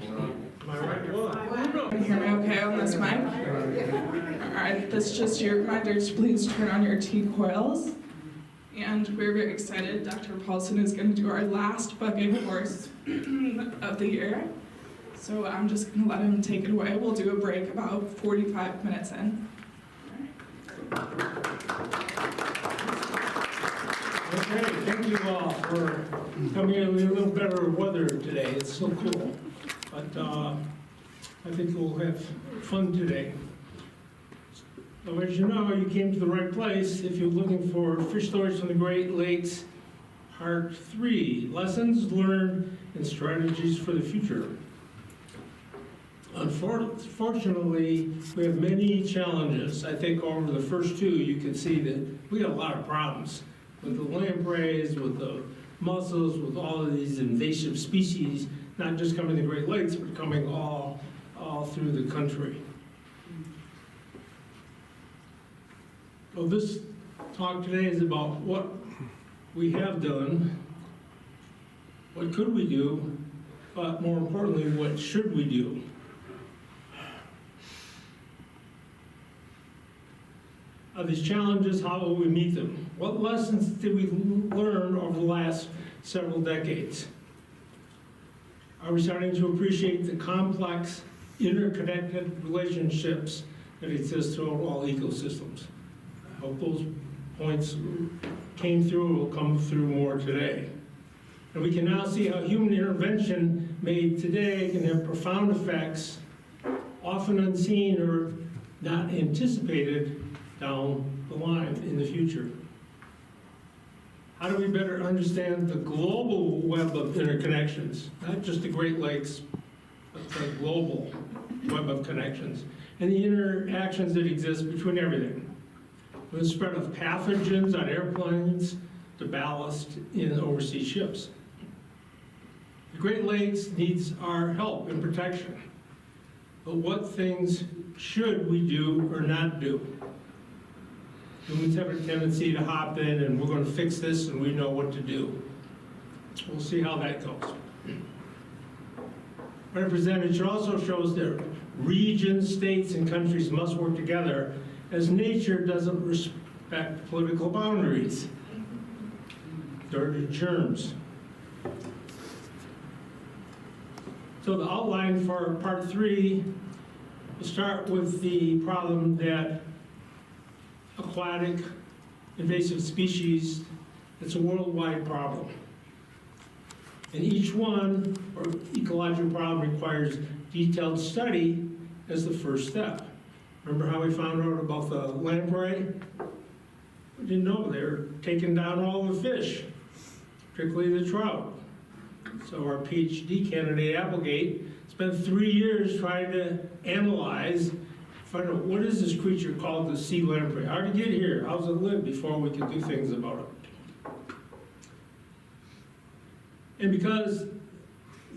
Am I right? Well, Can you hear me okay on this mic? All right, this is just your reminder to please turn on your T coils. And we're very excited. Dr. Paulson is going to do our last bucket course of the year. So I'm just going to let him take it away. We'll do a break about 45 minutes in. okay, thank you all for coming in with a little better weather today. It's so cool. But I think we'll have fun today. So as you know, you came to the right place if you're looking for fish stories from the Great Lakes, Part 3, Lessons Learned and Strategies for the Future. Unfortunately, we have many challenges. I think over the first two, you can see that we got a lot of problems with the lampreys, with the mussels, with all of these invasive species, not just coming to the Great Lakes, but coming all through the country. So this talk today is about what we have done, what could we do, but more importantly, what should we do? These challenges, how will we meet them? What lessons did we learn over the last several decades? Are we starting to appreciate the complex, interconnected relationships that exist throughout all ecosystems? I hope those points came through and will come through more today. And we can now see how human intervention made today can have profound effects, often unseen or not anticipated down the line in the future. How do we better understand the global web of interconnections, not just the Great Lakes, but the global web of connections, and the interactions that exist between everything? From the spread of pathogens on airplanes to ballast in overseas ships. The Great Lakes needs our help and protection. But what things should we do or not do? Humans have a tendency to hop in and we're going to fix this and we know what to do. We'll see how that goes. Representation also shows that regions, states, and countries must work together as nature doesn't respect political boundaries. Dirty germs. So the outline for part 3, we'll start with the problem that aquatic invasive species, it's a worldwide problem. And each one, or ecological problem, requires detailed study as the first step. Remember how we found out about the lamprey? We didn't know they were taking down all the fish, particularly the trout. So our PhD candidate, Applegate, spent 3 years trying to analyze, find out what is this creature called the sea lamprey? How did it get here? How does it live before we could do things about it? And because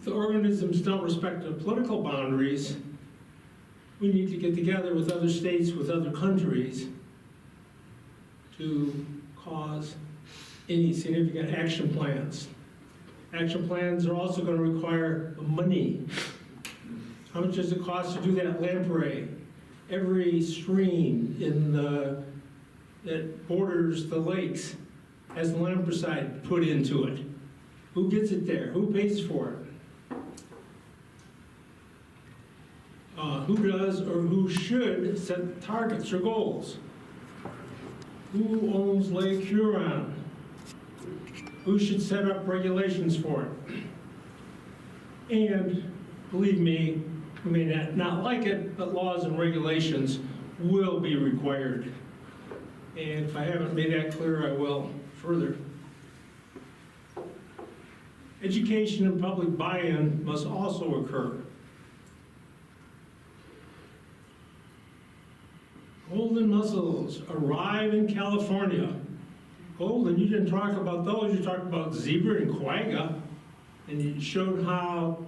the organisms don't respect the political boundaries, we need to get together with other states, with other countries, to cause any significant action plans. Action plans are also going to require money. How much does it cost to do that lamprey? Every stream that borders the lakes has the lampricide put into it. Who gets it there? Who pays for it? Who does or who should set targets or goals? Who owns Lake Huron? Who should set up regulations for it? And believe me, you may not like it, but laws and regulations will be required. And if I haven't made that clear, I will further. Education and public buy-in must also occur. Golden mussels arrive in California. Golden, you didn't talk about those, you talked about zebra and quagga, and you showed how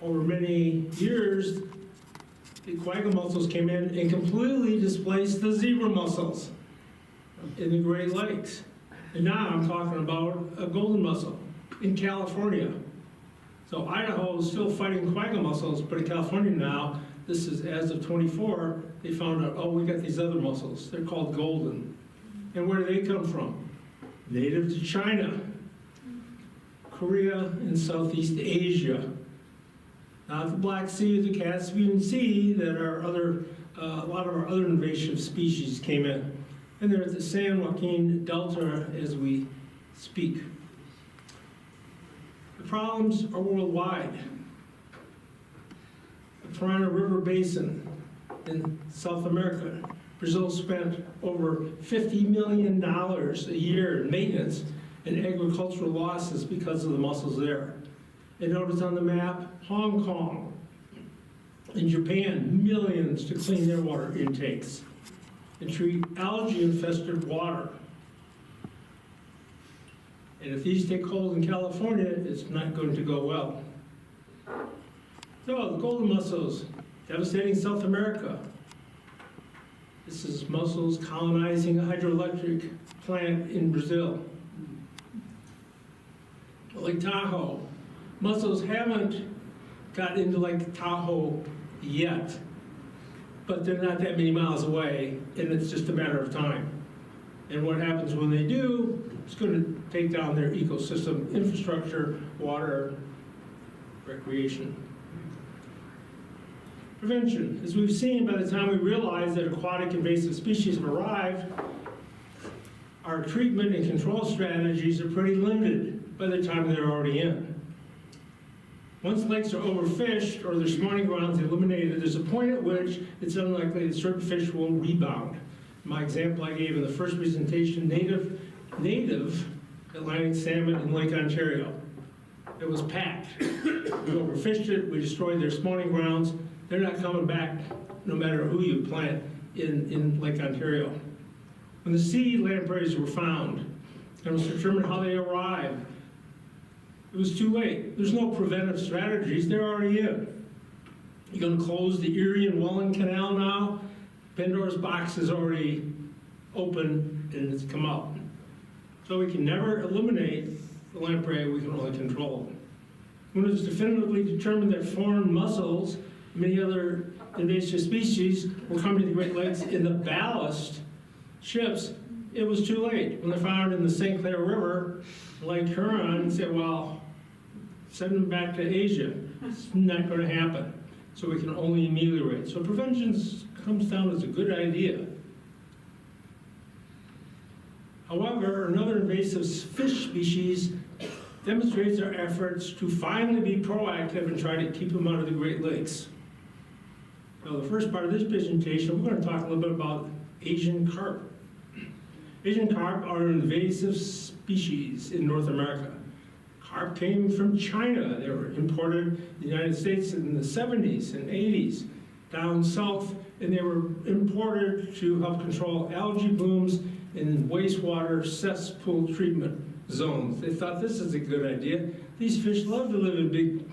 over many years the quagga mussels came in and completely displaced the zebra mussels in the Great Lakes. And now I'm talking about a golden mussel in California. So Idaho is still fighting quagga mussels, but in California now, this is as of 24, they found out, oh, we got these other mussels. They're called golden. And where do they come from? Native to China, Korea, and Southeast Asia. Not the Black Sea or the Caspian Sea that our other, a lot of our other invasive species came in. And they're at the San Joaquin Delta as we speak. The problems are worldwide. The Parana River Basin in South America, Brazil spent over $50 million a year in maintenance and agricultural losses because of the mussels there. And notice on the map, Hong Kong and Japan, millions to clean their water intakes and treat algae-infested water. And if these take hold in California, it's not going to go well. So, the golden mussels, devastating South America. This is mussels colonizing a hydroelectric plant in Brazil. Lake Tahoe. Mussels haven't got into Lake Tahoe yet, but they're not that many miles away, and it's just a matter of time. And what happens when they do, it's going to take down their ecosystem, infrastructure, water, recreation. Prevention. As we've seen, by the time we realize that aquatic invasive species have arrived, our treatment and control strategies are pretty limited by the time they're already in. Once lakes are overfished or their spawning grounds eliminated, there's a point at which it's unlikely that certain fish will rebound. My example I gave in the first presentation, native Atlantic salmon in Lake Ontario. It was packed. We overfished it, we destroyed their spawning grounds. They're not coming back no matter who you plant in Lake Ontario. When the sea lampreys were found, and it was determined how they arrived, it was too late. There's no preventive strategies, they're already in. You're gonna close the Erie and Welland Canal now. Pandora's box is already open and it's come out. So we can never eliminate the lamprey, we can only control them. When it was definitively determined that foreign mussels, many other invasive species were coming to the Great Lakes in the ballast ships, it was too late. When they found it in the St. Clair River, Lake Huron, and said, well, send them back to Asia. It's not going to happen. So we can only ameliorate. So prevention comes down as a good idea. However, another invasive fish species demonstrates our efforts to finally be proactive and try to keep them out of the Great Lakes. Now, the first part of this presentation, we're going to talk a little bit about Asian carp. Asian carp are an invasive species in North America. Carp came from China. They were imported to the United States in the 70s and 80s, down south, and they were imported to help control algae blooms in wastewater cesspool treatment zones. They thought this is a good idea. These fish love to live in big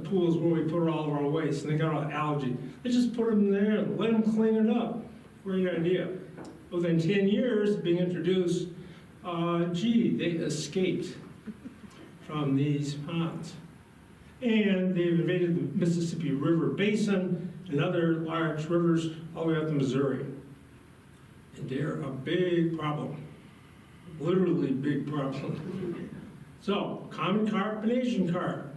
pools where we put all of our waste, and they got all algae. They just put them there and let them clean it up. Great idea. Within 10 years of being introduced, they escaped from these ponds. And they've invaded the Mississippi River Basin and other large rivers all the way up to Missouri. And they're a big problem, literally big problem. So, common carp and Asian carp.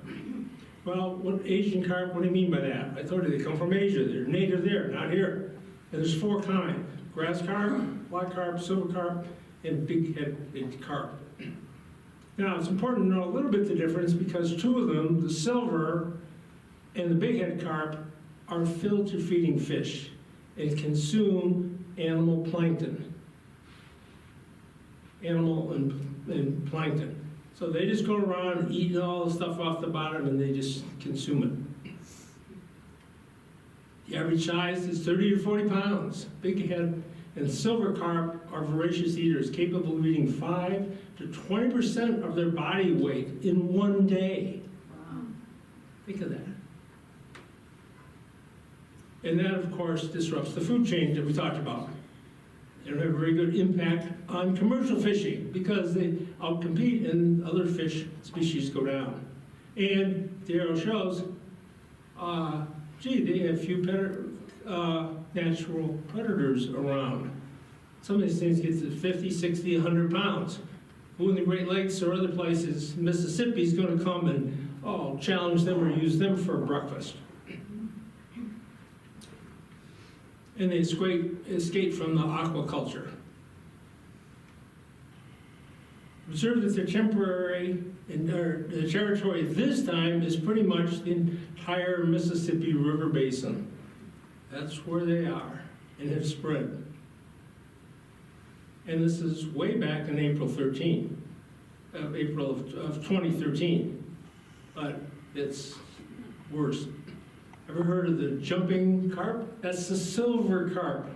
Well, what Asian carp, what do you mean by that? I told you they come from Asia. They're native there, not here. And there's 4 kinds: grass carp, black carp, silver carp, and big-headed carp. Now, it's important to know a little bit the difference because 2 of them, the silver and the big-headed carp, are filter-feeding fish and consume animal plankton. Animal and plankton. So they just go around eating all the stuff off the bottom and they just consume it. The average size is 30 to 40 pounds, big head, and silver carp are voracious eaters capable of eating 5 to 20% of their body weight in one day. Wow. Think of that. And that, of course, disrupts the food chain that we talked about. They don't have a very good impact on commercial fishing because they outcompete and other fish species go down. And the arrow shows, gee, they have few natural predators around. Some of these things get to 50, 60, 100 pounds. Who in the Great Lakes or other places, Mississippi's gonna come and, challenge them or use them for breakfast. And they escape from the aquaculture. Observe that the territory this time is pretty much the entire Mississippi River Basin. That's where they are and have spread. And this is way back in April of 2013. But it's worse. Ever heard of the jumping carp? That's the silver carp.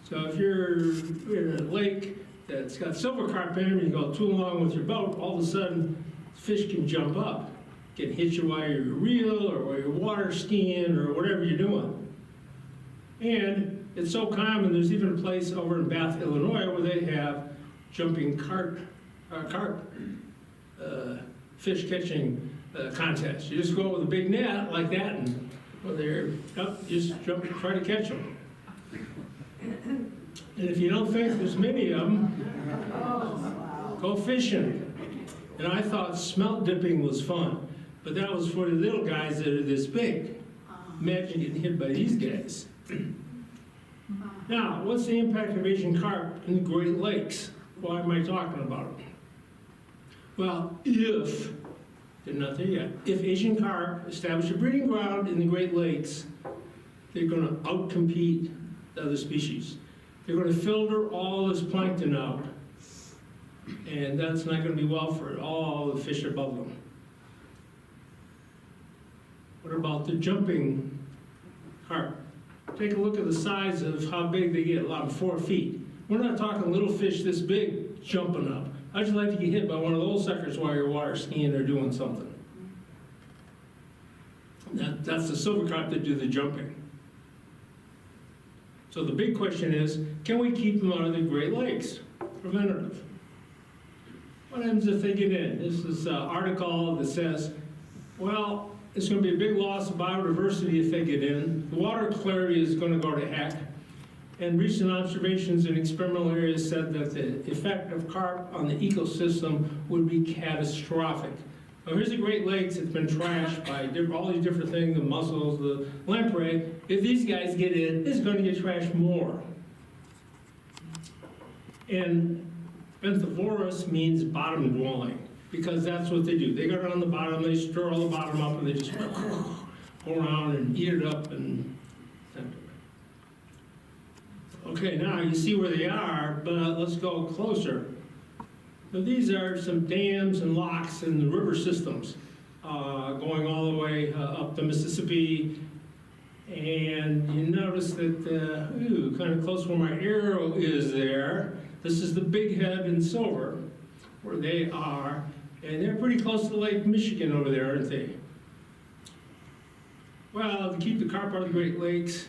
So if you're in a lake that's got silver carp in it, and you go too long with your boat, all of a sudden, fish can jump up, can hit you while you're reel or while you're water skiing or whatever you're doing. And it's so common, there's even a place over in Bath, Illinois, where they have jumping carp fish catching contest. You just go with a big net like that, and when they're up, just jump and try to catch them. And if you don't think there's many of them, go fishing. And I thought smelt dipping was fun, but that was for the little guys that are this big. Imagine getting hit by these guys. Now, what's the impact of Asian carp in the Great Lakes? Why am I talking about it? Well, they're not there yet. If Asian carp establish a breeding ground in the Great Lakes, they're going to outcompete the other species. They're going to filter all this plankton out, and that's not going to be well for all the fish above them. What about the jumping carp? Take a look at the size of how big they get, about 4 feet. We're not talking little fish this big jumping up. How'd you like to get hit by one of those suckers while you're water skiing or doing something? That's the silver carp that do the jumping. So the big question is, can we keep them out of the Great Lakes? Preventative. What happens if they get in? This is an article that says, well, it's going to be a big loss of biodiversity if they get in. The water clarity is going to go to heck. And recent observations in experimental areas said that the effect of carp on the ecosystem would be catastrophic. Now here's the Great Lakes. It's been trashed by all these different things, the mussels, the lamprey. If these guys get in, it's going to get trashed more. And benthivorous means bottom dwelling, because that's what they do. They go down the bottom, they stir all the bottom up, and they just go around and eat it up. And okay, now you see where they are, but let's go closer. So these are some dams and locks in the river systems going all the way up the Mississippi. And you notice that, kind of close where my arrow is there, this is the Big Head in Silver, where they are. And they're pretty close to Lake Michigan over there, aren't they? Well, to keep the carp out of the Great Lakes,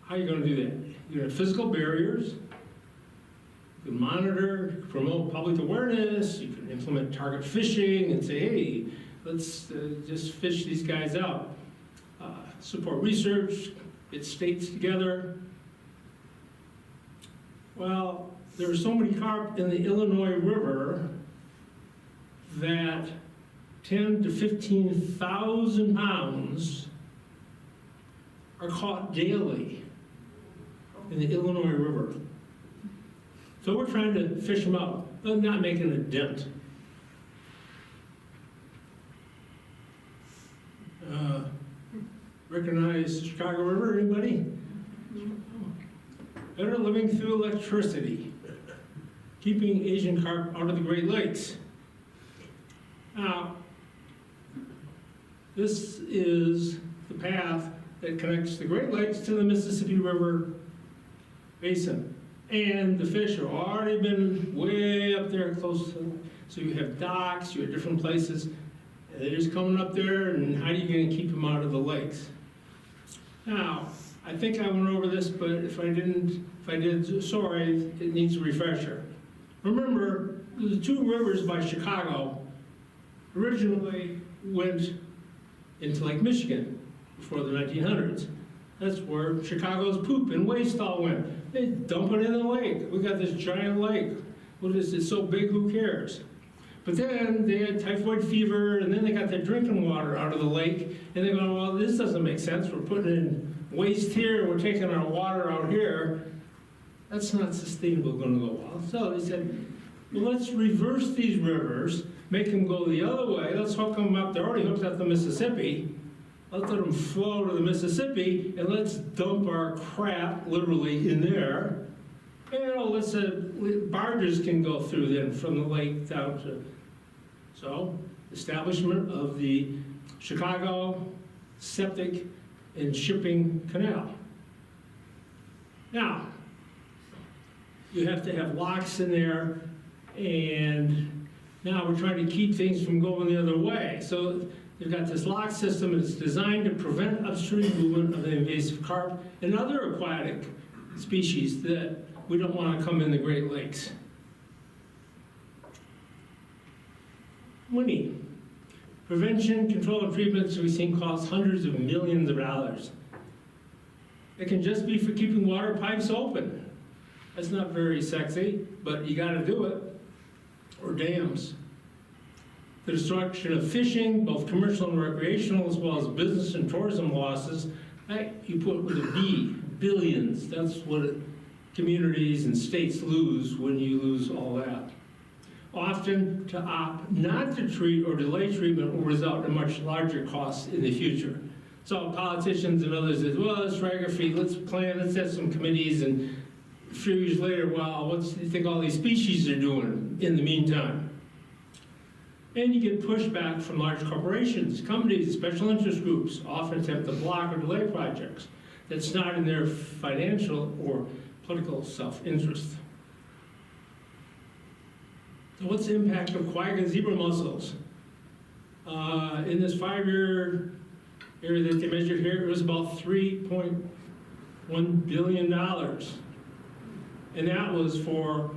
how are you going to do that? You're going to have physical barriers. You can monitor, promote public awareness. You can implement target fishing and say, hey, let's just fish these guys out. Support research, get states together. Well, there are so many carp in the Illinois River that 10 to 15,000 pounds are caught daily in the Illinois River. So we're trying to fish them out, but not making a dent. Recognize the Chicago River, anybody? Better living through electricity. Keeping Asian carp out of the Great Lakes. Now, this is the path that connects the Great Lakes to the Mississippi River Basin. And the fish have already been way up there close to, so you have docks, you have different places, and they're just coming up there, and how are you going to keep them out of the lakes? Now, I think I went over this, but if I did, sorry, it needs a refresher. Remember, the two rivers by Chicago originally went into Lake Michigan before the 1900s. That's where Chicago's poop and waste all went. They dump it in the lake. We got this giant lake. Well, it's so big, who cares? But then they had typhoid fever, and then they got their drinking water out of the lake, and they go, well, this doesn't make sense. We're putting in waste here, and we're taking our water out here. That's not sustainable, going to go well. So they said, well, let's reverse these rivers, make them go the other way. Let's hook them up. They're already hooked up the Mississippi. Let's let them flow to the Mississippi, and let's dump our crap literally in there. And barges can go through then from the lake down to. So, establishment of the Chicago Septic and Shipping Canal. Now, you have to have locks in there, and now we're trying to keep things from going the other way. So they've got this lock system, and it's designed to prevent upstream movement of the invasive carp and other aquatic species that we don't want to come in the Great Lakes. Money. Prevention, control, and treatment, so we've seen cost hundreds of millions of dollars. It can just be for keeping water pipes open. That's not very sexy, but you got to do it. Or dams. The destruction of fishing, both commercial and recreational, as well as business and tourism losses, you put with a B, billions. That's what communities and states lose when you lose all that. Often, to opt not to treat or delay treatment will result in much larger costs in the future. So politicians and others say, well, let's drag our feet, let's plan, let's have some committees, and a few years later, wow, what do you think all these species are doing in the meantime? And you get pushback from large corporations, companies, special interest groups, often attempt to block or delay projects that's not in their financial or political self-interest. So what's the impact of quagga and zebra mussels? In this 5-year area that they measured here, it was about $3.1 billion. And that was for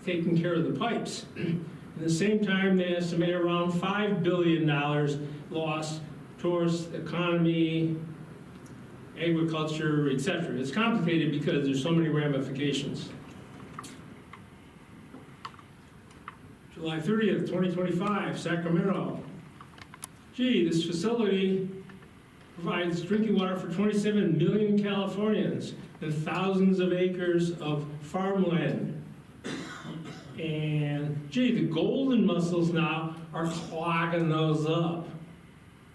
taking care of the pipes. At the same time, they estimate around $5 billion lost towards the economy, agriculture, etc. It's complicated because there's so many ramifications. July 30th, 2025, Sacramento. Gee, this facility provides drinking water for 27 million Californians and thousands of acres of farmland. And gee, the golden mussels now are clogging those up.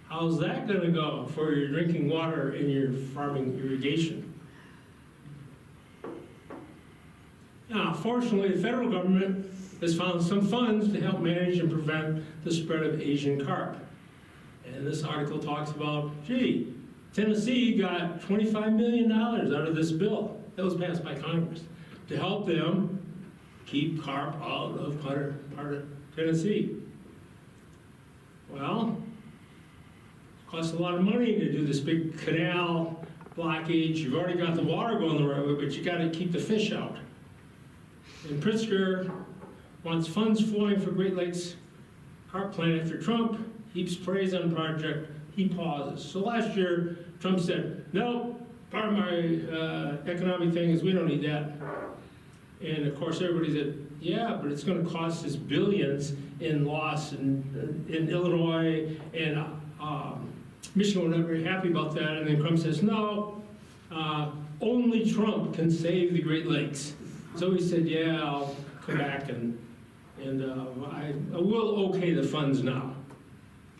How's that going to go for your drinking water in your farming irrigation? Now, fortunately, the federal government has found some funds to help manage and prevent the spread of Asian carp. And this article talks about, gee, Tennessee got $25 million out of this bill that was passed by Congress to help them keep carp out of part of Tennessee. Well, it costs a lot of money to do this big canal blockage. You've already got the water going the right way, but you got to keep the fish out. And Pritzker wants funds flowing for Great Lakes carp plan after Trump heaps praise on project, he pauses. So last year, Trump said, no, part of my economic thing is we don't need that. And of course, everybody said, yeah, but it's going to cost us billions in loss in Illinois, and Michigan were not very happy about that. And then Trump says, no, only Trump can save the Great Lakes. So he said, yeah, I'll come back and I will okay the funds now.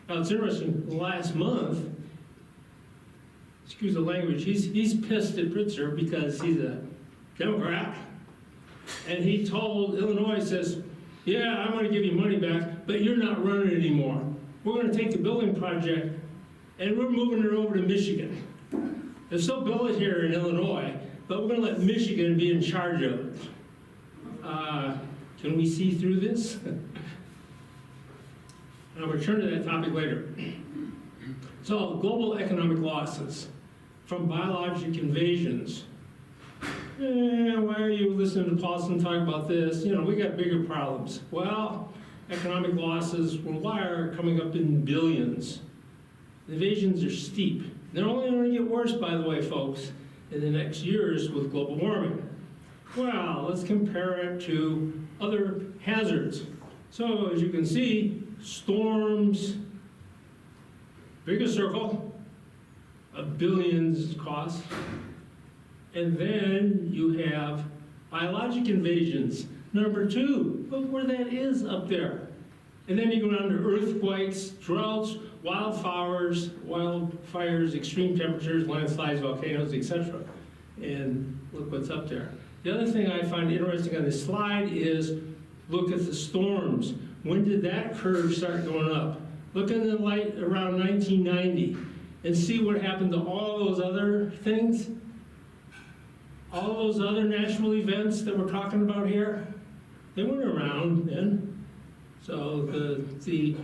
Now it's interesting, last month, excuse the language, he's pissed at Pritzker because he's a Democrat. And he told Illinois, says, yeah, I'm going to give you money back, but you're not running anymore. We're going to take the building project and we're moving it over to Michigan. They'll still build it here in Illinois, but we're going to let Michigan be in charge of it. Can we see through this? I'll return to that topic later. So, global economic losses from biologic invasions. Why are you listening to Paulson talk about this? You know, we got bigger problems. Well, economic losses worldwide are coming up in billions. The invasions are steep. They're only going to get worse, by the way, folks, in the next years with global warming. Well, let's compare it to other hazards. So as you can see, storms, bigger circle, of billions cost. And then you have biologic invasions. Number 2, look where that is up there. And then you go down to earthquakes, droughts, wildfires, extreme temperatures, landslides, volcanoes, etc. And look what's up there. The other thing I find interesting on this slide is look at the storms. When did that curve start going up? Look in the light around 1990 and see what happened to all those other things. All those other natural events that we're talking about here, they weren't around then. So the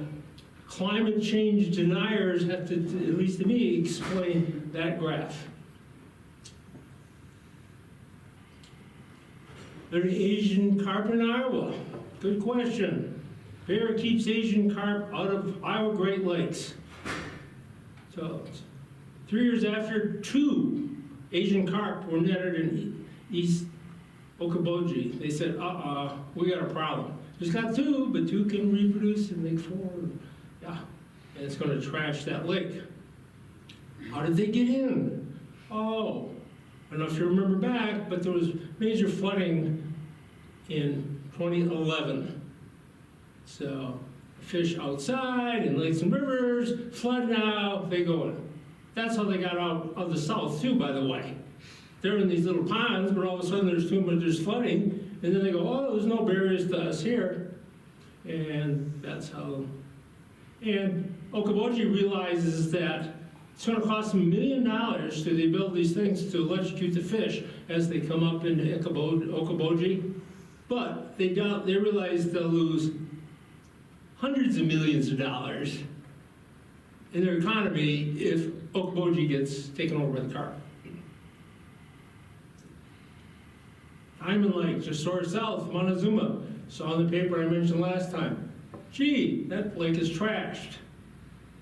climate change deniers have to, at least to me, explain that graph. There's Asian carp in Iowa. Good question. Bear keeps Asian carp out of Iowa Great Lakes. So 3 years after, 2 Asian carp were netted in East Okoboji. They said, we got a problem. Just got 2, but 2 can reproduce and make 4. Yeah, and it's going to trash that lake. How did they get in? Oh, I don't know if you remember back, but there was major flooding in 2011. So fish outside in lakes and rivers, flood now, they go in. That's how they got out of the south too, by the way. They're in these little ponds, but all of a sudden there's flooding, and then they go, oh, there's no barriers to us here. And that's how. And Okoboji realizes that it's going to cost them $1 million to build these things to electrocute the fish as they come up into Okoboji. But they realize they'll lose hundreds of millions of dollars in their economy if Okoboji gets taken over by the carp. Diamond Lake, just sort of south, Montezuma. Saw in the paper I mentioned last time. Gee, that lake is trashed.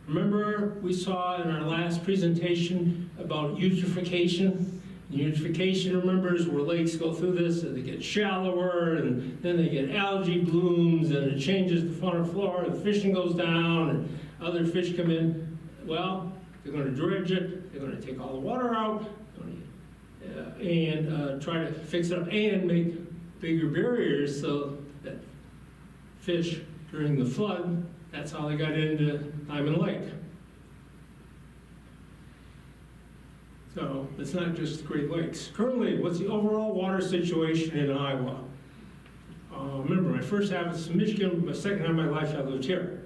Remember we saw in our last presentation about eutrophication? Eutrophication, remember, is where lakes go through this and they get shallower and then they get algae blooms and it changes the fauna and flora, the fishing goes down and other fish come in. Well, they're going to dredge it, they're going to take all the water out and try to fix it up and make bigger barriers so that fish during the flood, that's how they got into Diamond Lake. So it's not just Great Lakes. Currently, what's the overall water situation in Iowa? Remember, my first half is in Michigan, my second half of my life I lived here.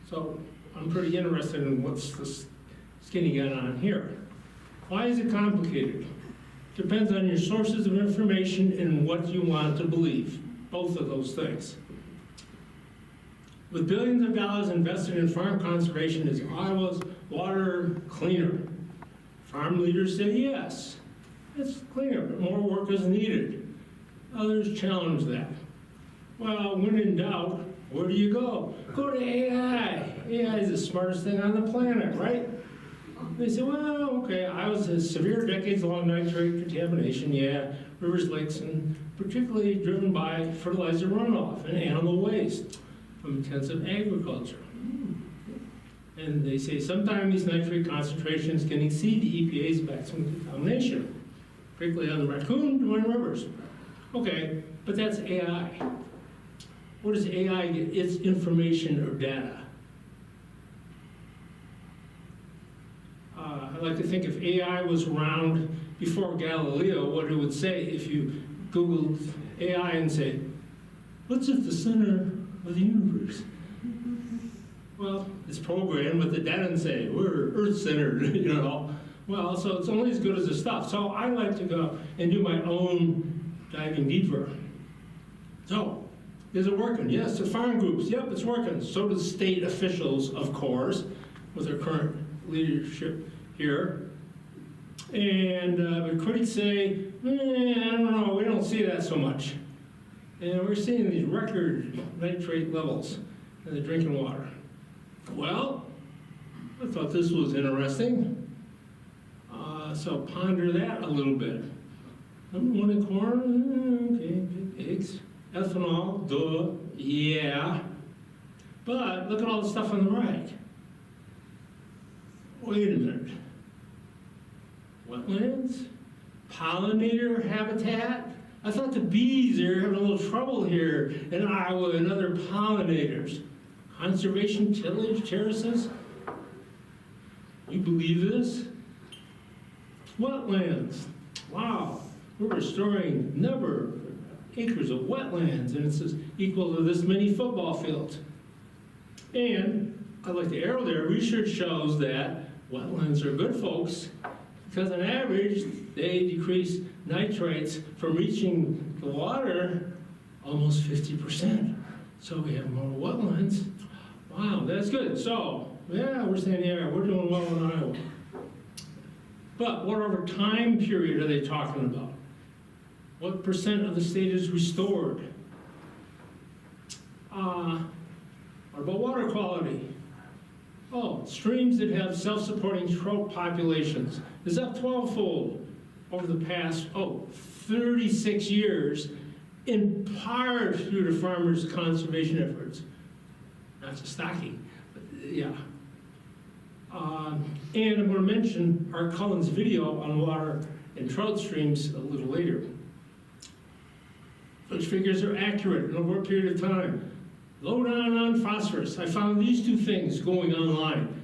So I'm pretty interested in what's the skinny got on here. Why is it complicated? Depends on your sources of information and what you want to believe. Both of those things. With billions of dollars invested in farm conservation, is Iowa's water cleaner? Farm leaders say yes, it's cleaner, but more work is needed. Others challenge that. Well, when in doubt, where do you go? Go to AI. AI is the smartest thing on the planet, right? They say, well, okay, Iowa's a severe decades-long nitrate contamination, yeah, rivers, lakes, and particularly driven by fertilizer runoff and animal waste from intensive agriculture. And they say sometimes these nitrate concentrations can exceed the EPA's maximum contamination, particularly on the raccoon joined rivers. Okay, but that's AI. Where does AI get its information or data? I like to think if AI was around before Galileo, what it would say if you Googled AI and say, what's at the center of the universe? Well, it's programmed, but the data and say, we're Earth-centered, you know. Well, so it's only as good as the stuff. So I like to go and do my own diving deeper. So, is it working? Yes, the farm groups, yep, it's working. So do state officials, of course, with their current leadership here. And but critics say, I don't know, we don't see that so much. And we're seeing these record nitrate levels. and the drinking water. Well, I thought this was interesting. So ponder that a little bit. Number one in corn, okay, pigs. Ethanol, duh, yeah. But look at all the stuff on the right. Wait a minute. Wetlands? Pollinator habitat? I thought the bees are having a little trouble here in Iowa and other pollinators. Conservation, tillage, terraces? You believe this? Wetlands. Wow. We're restoring number of acres of wetlands, and it's equal to this many football fields. And I'd like to arrow there, research shows that wetlands are good, folks, because on average, they decrease nitrates from reaching the water almost 50%. So we have more wetlands. Wow, that's good. So, yeah, we're saying, yeah, we're doing well in Iowa. But whatever time period are they talking about? What percent of the state is restored? What about water quality? Oh, streams that have self-supporting trout populations is up 12-fold over the past, 36 years, in part due to farmers' conservation efforts. Not just stocking, but yeah. And I'm going to mention Art Cullen's video on water and trout streams a little later. Those figures are accurate over a period of time. Low down on phosphorus. I found these two things going online,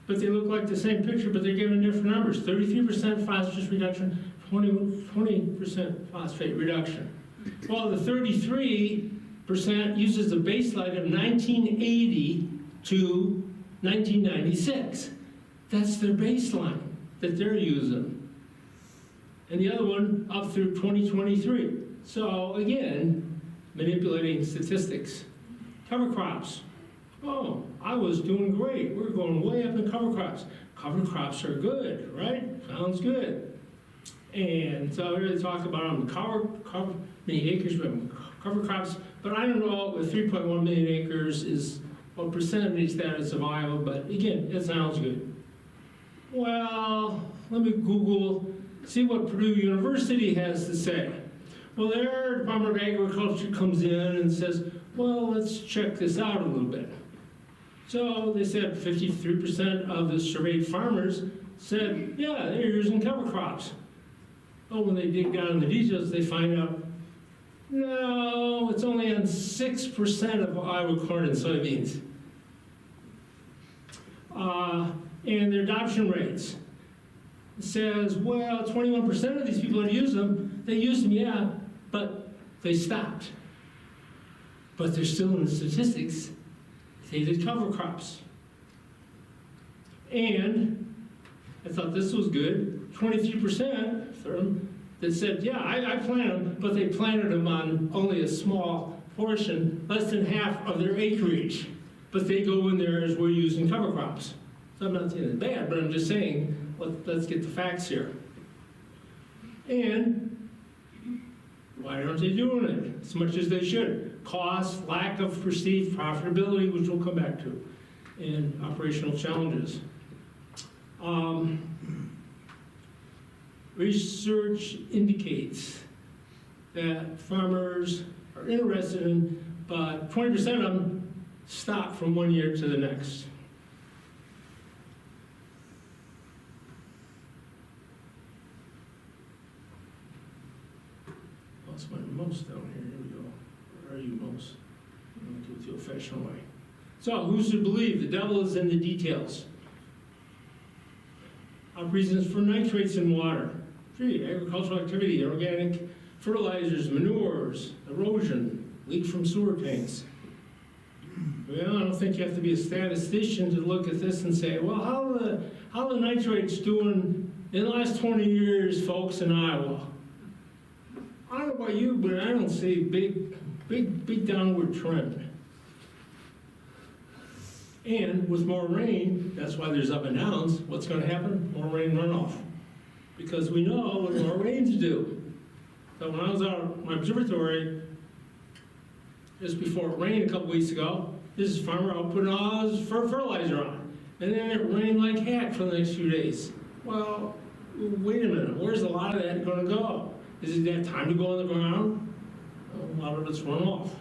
but they look like the same picture, but they're given different numbers. 33% phosphorus reduction, 20% phosphate reduction. Well, the 33% uses the baseline of 1980 to 1996. That's their baseline that they're using. And the other one up through 2023. So again, manipulating statistics. Cover crops. Oh, I was doing great. We're going way up in cover crops. Cover crops are good, right? Sounds good. And so here they talk about many acres with cover crops, but I don't know if 3.1 million acres is what percentage that is of Iowa, but again, it sounds good. Well, let me Google, see what Purdue University has to say. Well, their Department of Agriculture comes in and says, well, let's check this out a little bit. So they said 53% of the surveyed farmers said, yeah, they're using cover crops. But when they dig down in the details, they find out, no, it's only on 6% of Iowa corn and soybeans. And their adoption rates. It says, well, 21% of these people that use them, they use them, yeah, but they stopped. But they're still in the statistics. They did cover crops. And I thought this was good. 23% that said, yeah, I plant them, but they planted them on only a small portion, less than half of their acreage. But they go in there as we're using cover crops. So I'm not saying it's bad, but I'm just saying, let's get the facts here. And why aren't they doing it as much as they should? Cost, lack of perceived profitability, which we'll come back to, and operational challenges. Research indicates that farmers are interested in, but 20% of them stop from one year to the next. Lost my mouse down here. Here we go. Where are you, mouse? I'll do it the old-fashioned way. So, who's to believe? The devil is in the details. Reasons for nitrates in water. 3, agricultural activity, organic fertilizers, manures, erosion, leak from sewer tanks. Well, I don't think you have to be a statistician to look at this and say, well, how are the nitrates doing in the last 20 years, folks, in Iowa? I don't know about you, but I don't see big downward trend. And with more rain, that's why there's up and downs, what's going to happen? More rain runoff. Because we know what more rains do. So when I was out at my observatory, just before it rained a couple weeks ago, this farmer out putting all his fertilizer on. And then it rained like heck for the next few days. Well, wait a minute, where's a lot of that gonna go? Is it that time to go on the ground? A lot of it's run off.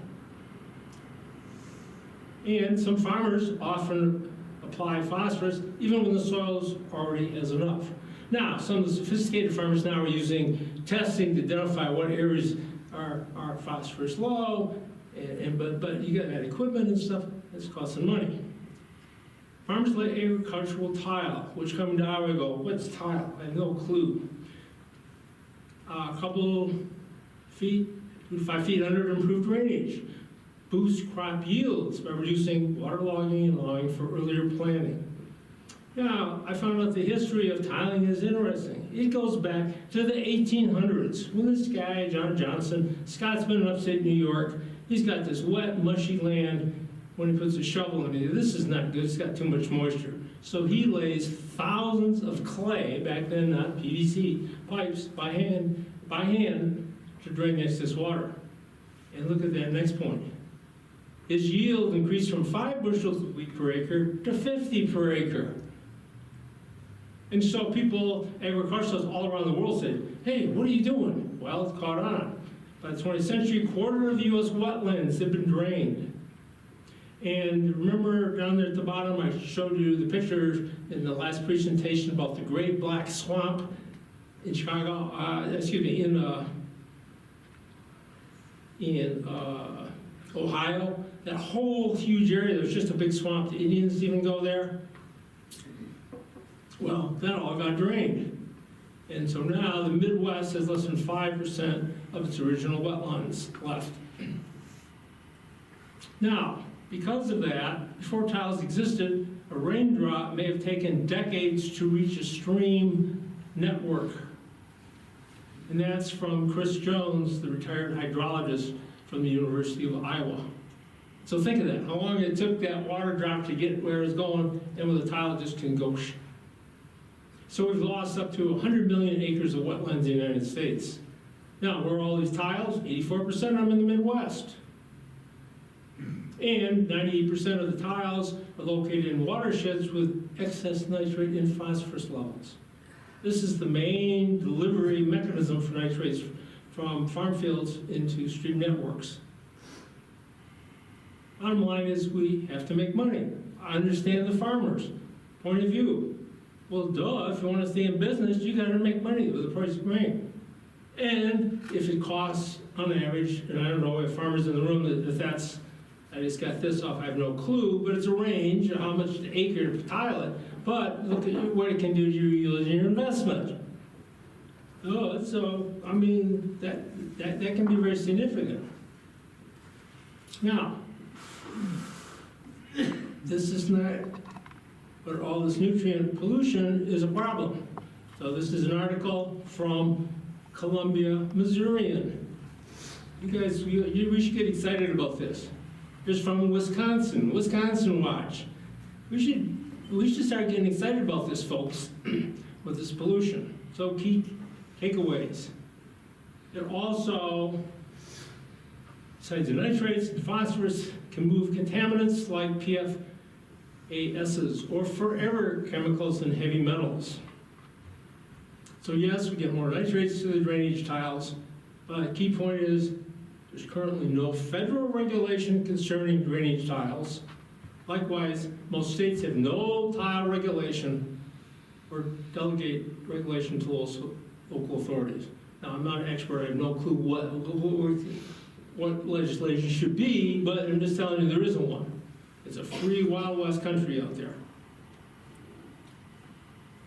And some farmers often apply phosphorus even when the soil already has enough. Now, some of the sophisticated farmers now are using testing to identify what areas are phosphorus low, but you got that equipment and stuff, it's costing money. Farmers like agricultural tile, which coming down and go, what's tile? I have no clue. A couple feet, 2 to 5 feet under improved drainage. Boost crop yields by reducing waterlogging and allowing for earlier planting. Now, I found out the history of tiling is interesting. It goes back to the 1800s when this guy, John Johnson, Scotsman in upstate New York, he's got this wet, mushy land. When he puts a shovel in it, this is not good, it's got too much moisture. So he lays thousands of clay, back then not PVC, pipes by hand to drain excess water. And look at that next point. His yield increased from 5 bushels of wheat per acre to 50 per acre. And so people, agriculturalists all around the world said, hey, what are you doing? Well, it's caught on. By the 20th century, a quarter of the U.S. wetlands have been drained. And remember down there at the bottom, I showed you the picture in the last presentation about the Great Black Swamp in Chicago, in Ohio. That whole huge area, there's just a big swamp. The Indians didn't even go there. Well, that all got drained. And so now the Midwest has less than 5% of its original wetlands left. Now, because of that, before tiles existed, a raindrop may have taken decades to reach a stream network. And that's from Chris Jones, the retired hydrologist from the University of Iowa. So think of that, how long it took that water drop to get where it's going, and with a tile it just can go. So we've lost up to 100 million acres of wetlands in the United States. Now, where are all these tiles? 84% of them in the Midwest. And 98% of the tiles are located in watersheds with excess nitrate and phosphorus levels. This is the main delivery mechanism for nitrates from farm fields into stream networks. Bottom line is we have to make money. I understand the farmer's point of view. Well, duh, if you want to stay in business, you got to make money with the price of grain. And if it costs, on average, and I don't know if farmers in the room, if that's, I just got this off, I have no clue, but it's a range of how much the acre to tile it. But look at what it can do to your yield and your investment. So I mean, that can be very significant. Now, this is not, but all this nutrient pollution is a problem. So this is an article from Columbia, Missourian. You guys, we should get excited about this. It's from Wisconsin, Wisconsin Watch. We should start getting excited about this, folks, with this pollution. So key takeaways. It also, besides the nitrates and phosphorus, can move contaminants like PFASs or forever chemicals and heavy metals. So yes, we get more nitrates to the drainage tiles, but the key point is there's currently no federal regulation concerning drainage tiles. Likewise, most states have no tile regulation or delegate regulation to local authorities. Now, I'm not an expert, I have no clue what legislation should be, but I'm just telling you there isn't one. It's a free Wild West country out there.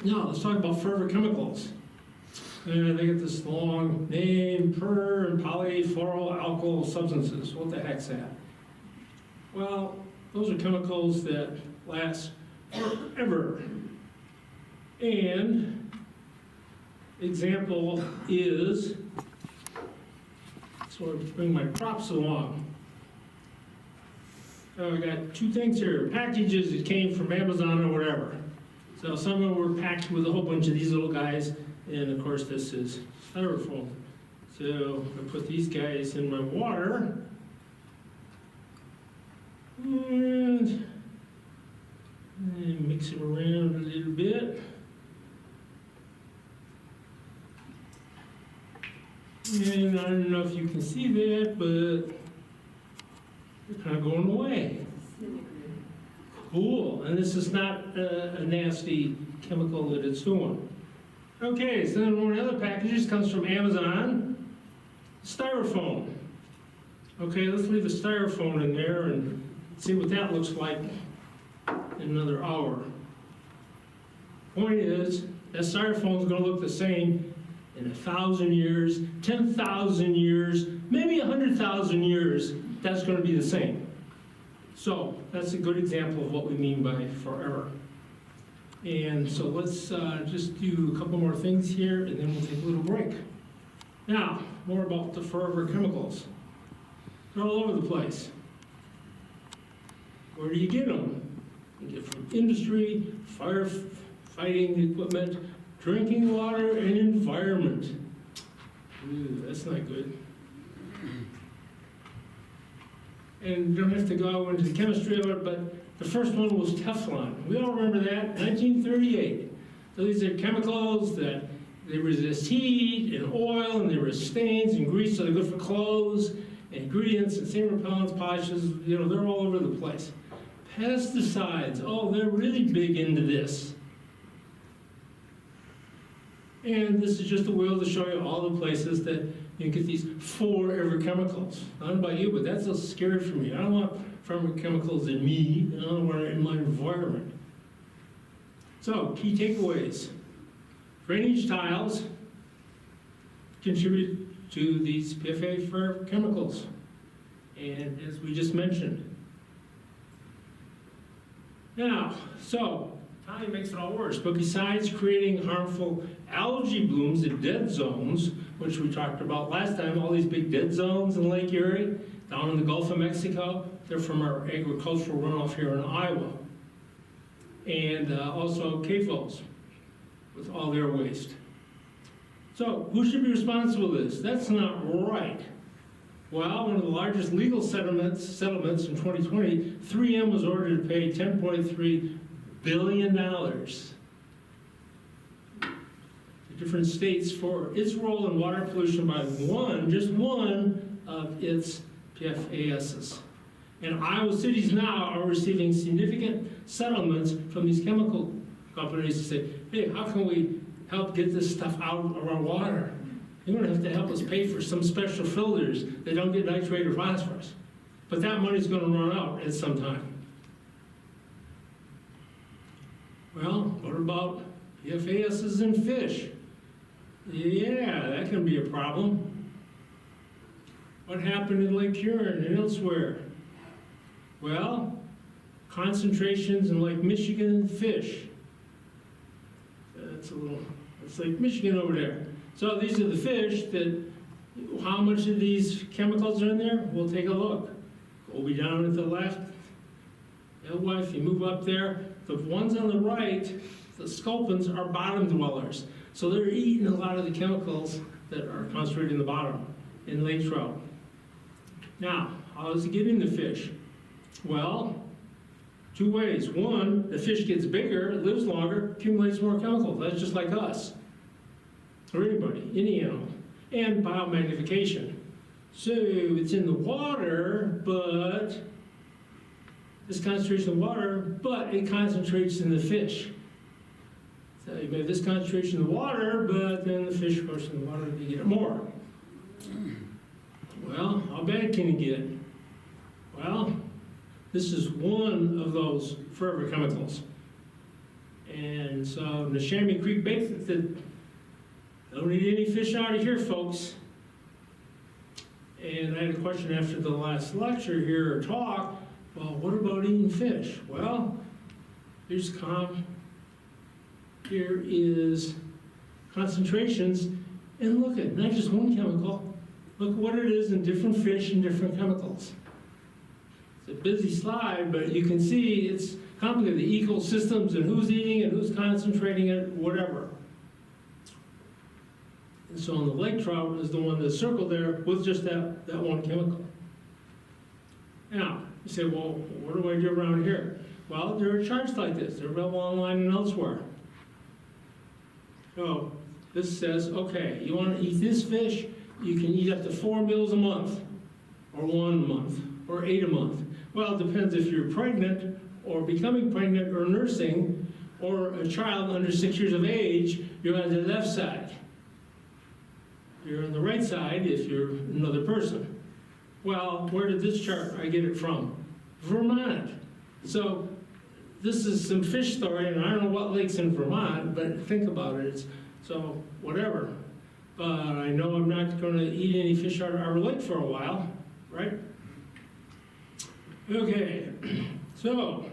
Now, let's talk about forever chemicals. And they get this long name, per and polyfluoroalkyl substances. What the heck's that? Well, those are chemicals that last forever. And example is, so I bring my props along. So I got two things here. Packages that came from Amazon or whatever. So some of them were packed with a whole bunch of these little guys. And of course this is styrofoam. So I put these guys in my water. And mix it around a little bit. And I don't know if you can see that, but they're kind of going away. Cool, and this is not a nasty chemical that it's doing. Okay, so then one of the other packages comes from Amazon, styrofoam. Okay, let's leave the styrofoam in there and see what that looks like in another hour. Point is, that styrofoam is going to look the same in 1,000 years, 10,000 years, maybe 100,000 years. That's going to be the same. So that's a good example of what we mean by forever. And so let's just do a couple more things here, and then we'll take a little break. Now, more about the forever chemicals. They're all over the place. Where do you get them? You get from industry, firefighting equipment, drinking water, and environment. Ooh, that's not good. And you don't have to go into the chemistry of it, but the first one was Teflon. We all remember that, 1938. So these are chemicals that they resist heat and oil, and they resist stains and grease, so they're good for clothes, ingredients, and stain repellents, polishes, you know, they're all over the place. Pesticides, oh, they're really big into this. And this is just a wheel to show you all the places that you can get these forever chemicals. I don't know about you, but that's so scary for me. I don't want forever chemicals in me, and I don't want it in my environment. So, key takeaways. Drainage tiles contribute to these PFA forever chemicals. And as we just mentioned. Now, so, time makes it all worse. But besides creating harmful algae blooms in dead zones, which we talked about last time, all these big dead zones in Lake Erie, down in the Gulf of Mexico, they're from our agricultural runoff here in Iowa. And also cave wells with all their waste. So, who should be responsible for this? That's not right. Well, one of the largest legal settlements in 2020, 3M was ordered to pay $10.3 billion to different states for its role in water pollution by just one of its PFASs. And Iowa cities now are receiving significant settlements from these chemical companies to say, hey, how can we help get this stuff out of our water? You're going to have to help us pay for some special filters that don't get nitrate or phosphorus. But that money's going to run out at some time. Well, what about PFASs in fish? Yeah, that can be a problem. What happened in Lake Huron and elsewhere? Well, concentrations in Lake Michigan fish. It's Lake Michigan over there. So these are the fish that, how much of these chemicals are in there? We'll take a look. We'll be down at the left. If you move up there, the ones on the right, the sculpins, are bottom dwellers. So they're eating a lot of the chemicals that are concentrated in the bottom, in lake trout. Now, how does it get in the fish? Well, two ways. One, the fish gets bigger, it lives longer, accumulates more chemicals. That's just like us, or anybody, any animal. And biomagnification. So it's in the water, but this concentration of water, but it concentrates in the fish. So you have this concentration of water, but then the fish, of course, in the water, you get more. Well, how bad can it get? Well, this is one of those forever chemicals. And so Neshaminy Creek Bait said, don't eat any fish out of here, folks. And I had a question after the last lecture here, or talk, well, what about eating fish? Well, here is concentrations, and look at, not just one chemical, look what it is in different fish and different chemicals. It's a busy slide, but you can see it's complicated, the ecosystems and who's eating and who's concentrating it, whatever. And so on the lake trout is the one that's circled there with just that one chemical. Now, You say, well, what do I do around here? Well, there are charts like this. They're available online and elsewhere. So this says, okay, you want to eat this fish, you can eat up to 4 meals a month, or 1 a month, or 8 a month. Well, it depends if you're pregnant, or becoming pregnant, or nursing, or a child under 6 years of age, you're on the left side. You're on the right side if you're another person. Well, where did this chart, I get it from? Vermont. So this is some fish story, and I don't know what lake's in Vermont, but think about it. So whatever. But I know I'm not going to eat any fish out of our lake for a while, right? Okay, so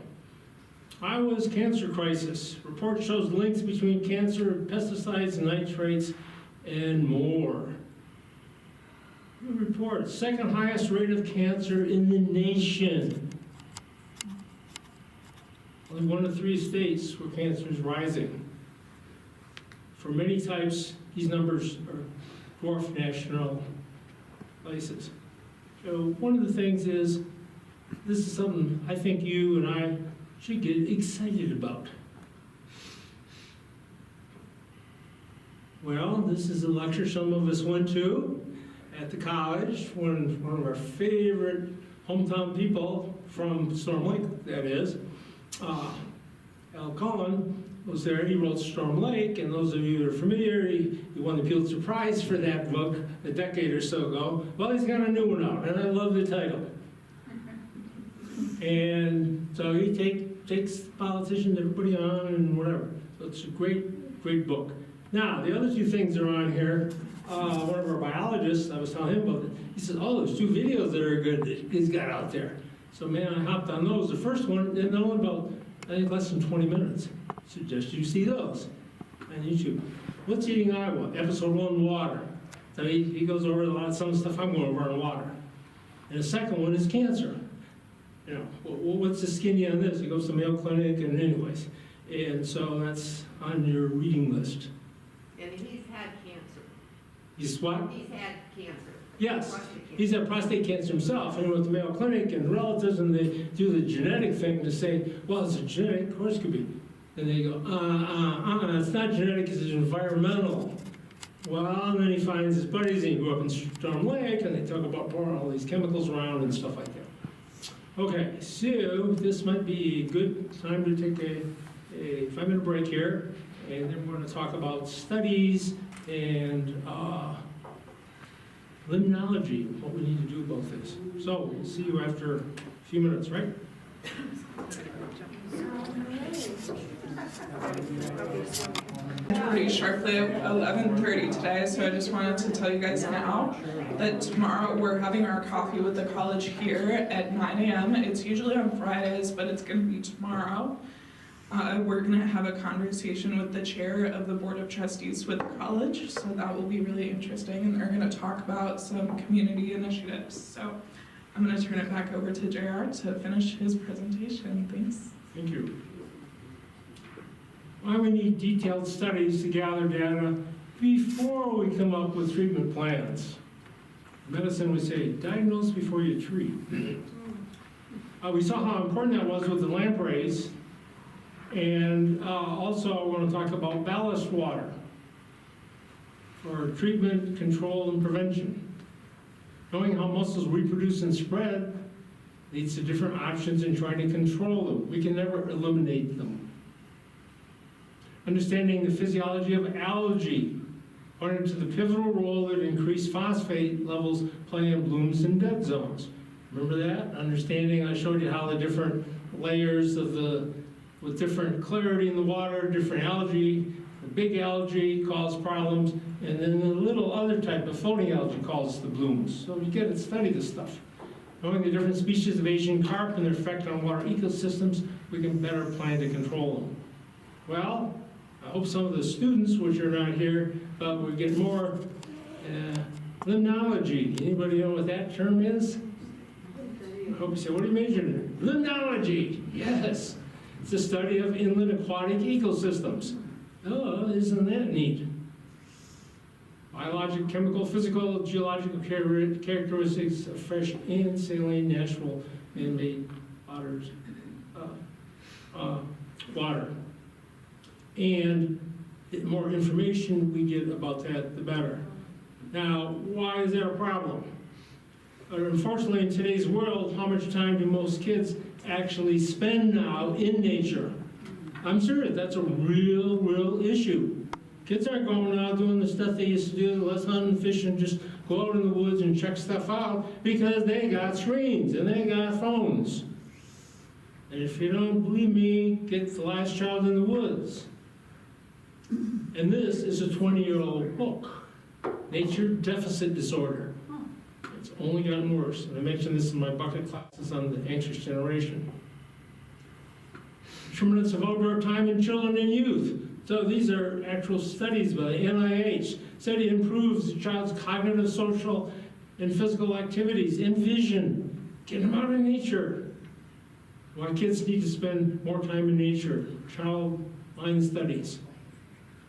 Iowa's cancer crisis. Report shows links between cancer, pesticides, nitrates, and more. Report, second highest rate of cancer in the nation. Only 1 of 3 states where cancer is rising. For many types, these numbers are dwarf national places. So one of the things is, this is something I think you and I should get excited about. Well, this is a lecture some of us went to at the college, one of our favorite hometown people from Storm Lake, that is. Al Cullen was there. He wrote Storm Lake, and those of you that are familiar, he won the Pulitzer Prize for that book a decade or so ago. Well, he's got a new one out, and I love the title. And so he takes politicians, everybody on, and whatever. So it's a great book. Now, the other 2 things are on here. One of our biologists, I was telling him about it, he said, oh, there's 2 videos that are good that he's got out there. So, man, I hopped on those. The first one, they're only about, I think, less than 20 minutes. Suggest you see those on YouTube. What's Eating Iowa? Episode 1, water. So he goes over a lot of some stuff I'm going over on water. And the second one is cancer. You know, what's the skinny on this? He goes to Mayo Clinic, and anyways. And so that's on your reading list. And he's had cancer. He's what? He's had cancer. Yes, Prostate cancer. he's had prostate cancer himself, and he went to Mayo Clinic and relatives, and they do the genetic thing to say, well, it's a genetic, of course it could be. And they go, it's not genetic, it's environmental. Well, and then he finds his buddies, and he grew up in Storm Lake, and they talk about pouring all these chemicals around and stuff like that. Okay, so this might be a good time to take a 5-minute break here, and then we're going to talk about studies and limnology, what we need to do about this. So we'll see you after a few minutes, right? Pretty sharply at 11:30 today, so I just wanted to tell you guys now that tomorrow we're having our coffee with the college here at 9 a.m. It's usually on Fridays, but it's going to be tomorrow. We're going to have a conversation with the chair of the Board of Trustees with the college, so that will be really interesting, and they're going to talk about some community initiatives. So I'm going to turn it back over to JR to finish his presentation. Thanks. Thank you. Why we need detailed studies to gather data before we come up with treatment plans. Medicine would say, diagnose before you treat. We saw how important that was with the lampreys. And also I want to talk about ballast water for treatment, control, and prevention. Knowing how mussels reproduce and spread leads to different options in trying to control them. We can never eliminate them. Understanding the physiology of algae, pointing to the pivotal role that increased phosphate levels play in blooms and dead zones. Remember that? Understanding, I showed you how the different layers of with different clarity in the water, different algae, the big algae cause problems, and then the little other type of floating algae causes the blooms. So you get to study this stuff. Knowing the different species of Asian carp and their effect on water ecosystems, we can better plan to control them. Well, I hope some of the students, which are not here, but we get more limnology. Anybody know what that term is? I hope you say, what are you majoring in? Limnology, yes. It's the study of inland aquatic ecosystems. Oh, isn't that neat? biological, chemical, physical, geological characteristics of fresh and saline natural man-made water. And the more information we get about that, the better. Now, why is that a problem? Unfortunately, in today's world, how much time do most kids actually spend now in nature? I'm serious, that's a real issue. Kids aren't going out doing the stuff they used to do, let's hunt and fish and just go out in the woods and check stuff out because they got screens and they got phones. And if you don't believe me, get The Last Child in the Woods. And this is a 20-year-old book, Nature Deficit Disorder. It's only gotten worse. And I mentioned this in my bucket classes on the anxious generation. Determinants of outdoor time in children and youth. So these are actual studies by the NIH. Study improves the child's cognitive, social, and physical activities and vision. Get them out in nature. Why kids need to spend more time in nature. Child mind studies.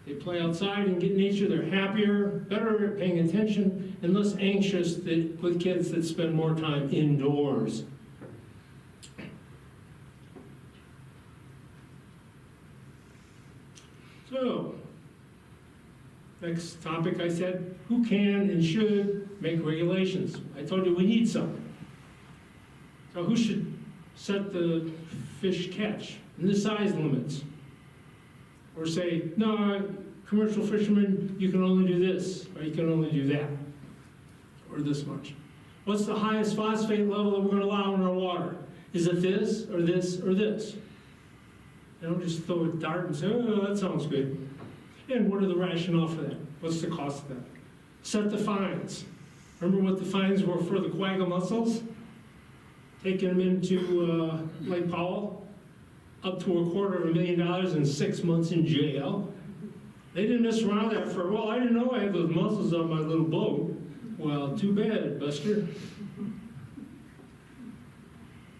They play outside and get in nature, they're happier, better at paying attention, and less anxious with kids that spend more time indoors. So, next topic I said, who can and should make regulations? I told you we need some. So who should set the fish catch and the size limits? Or say, no, commercial fishermen, you can only do this, or you can only do that, or this much. What's the highest phosphate level that we're going to allow in our water? Is it this, or this, or this? You don't just throw a dart and say, oh, that sounds good. And what are the rationale for that? What's the cost of that? Set the fines. Remember what the fines were for the quagga mussels? Taking them into Lake Powell? Up to $250,000 and 6 months in jail. They didn't mess around that for, well, I didn't know I had those mussels on my little boat. Well, too bad, Buster.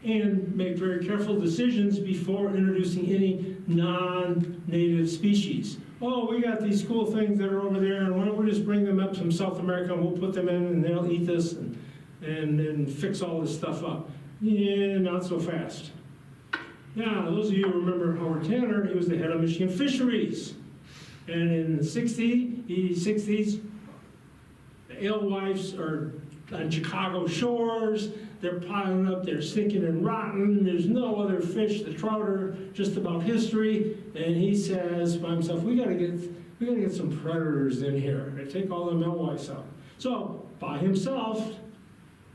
And make very careful decisions before introducing any non-native species. Oh, we got these cool things that are over there, and why don't we just bring them up from South America and we'll put them in and they'll eat this and fix all this stuff up. Yeah, not so fast. Now, those of you who remember Howard Tanner, he was the head of Michigan Fisheries. And in the 60s, the alewives are on Chicago shores, they're piling up, they're sinking and rotting, there's no other fish, the trout are just about history, and he says by himself, we gotta get some predators in here to take all them alewives out. So, by himself,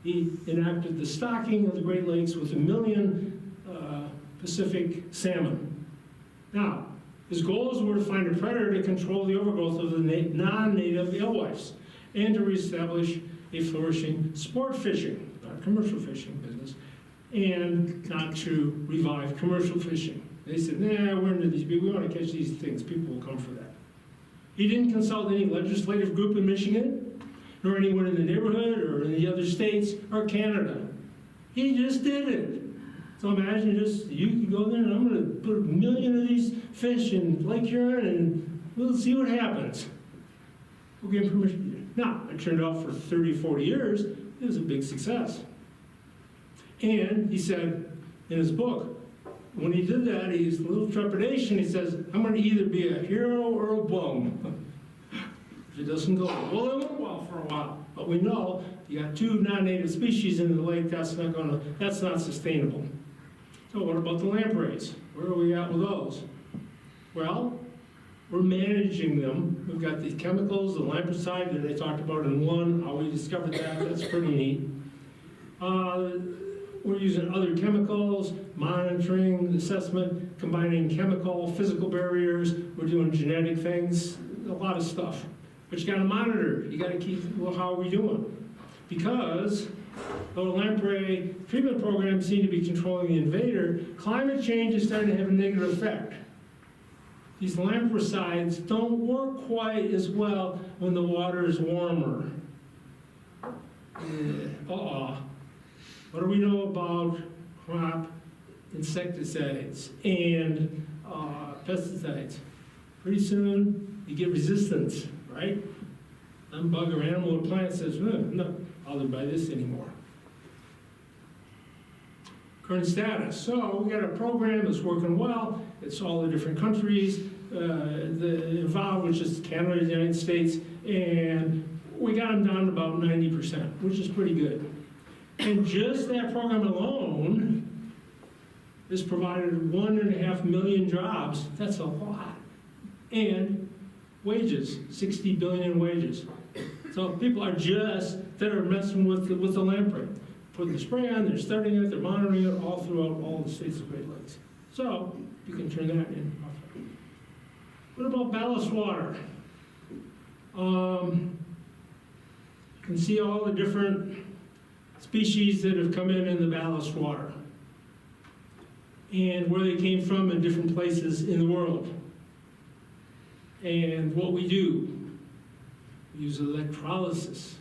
he enacted the stocking of the Great Lakes with 1 million Pacific salmon. Now, his goals were to find a predator to control the overgrowth of the non-native alewives and to reestablish a flourishing sport fishing, not commercial fishing business, and not to revive commercial fishing. They said, nah, we're into these, we want to catch these things, people will come for that. He didn't consult any legislative group in Michigan, nor anyone in the neighborhood, or in the other states, or Canada. He just did it. So imagine you can go there and I'm going to put 1 million of these fish in Lake Huron and we'll see what happens. We'll give him permission. Now, it turned out for 30, 40 years, it was a big success. And he said in his book, when he did that, he's a little trepidation. He says, I'm going to either be a hero or a bum. If it doesn't go well, it went well for a while. But we know you got 2 non-native species in the lake, that's not sustainable. So what about the lampreys? Where are we at with those? Well, we're managing them. We've got these chemicals, the lampricide that I talked about in 1, how we discovered that, that's pretty neat. We're using other chemicals, monitoring, assessment, combining chemical, physical barriers. We're doing genetic things, a lot of stuff. But you gotta monitor, you gotta keep, well, how are we doing? Because though the lamprey treatment programs seem to be controlling the invader, climate change is starting to have a negative effect. These lampricides don't work quite as well when the water is warmer. What do we know about crop insecticides and pesticides? Pretty soon you get resistance, right? Some bug or animal or plant says, I'm not bothered by this anymore. Current status. So we got a program that's working well. It's all the different countries involved, which is Canada, the United States, and we got them down to about 90%, which is pretty good. And just that program alone has provided 1.5 million jobs. That's a lot. And wages, 60 billion in wages. So people are that are messing with the lamprey. Putting the spray on, they're studying it, they're monitoring it all throughout all the states of Great Lakes. So you can turn that in. What about ballast water? You can see all the different species that have come in the ballast water and where they came from in different places in the world. And what we do, we use electrolysis.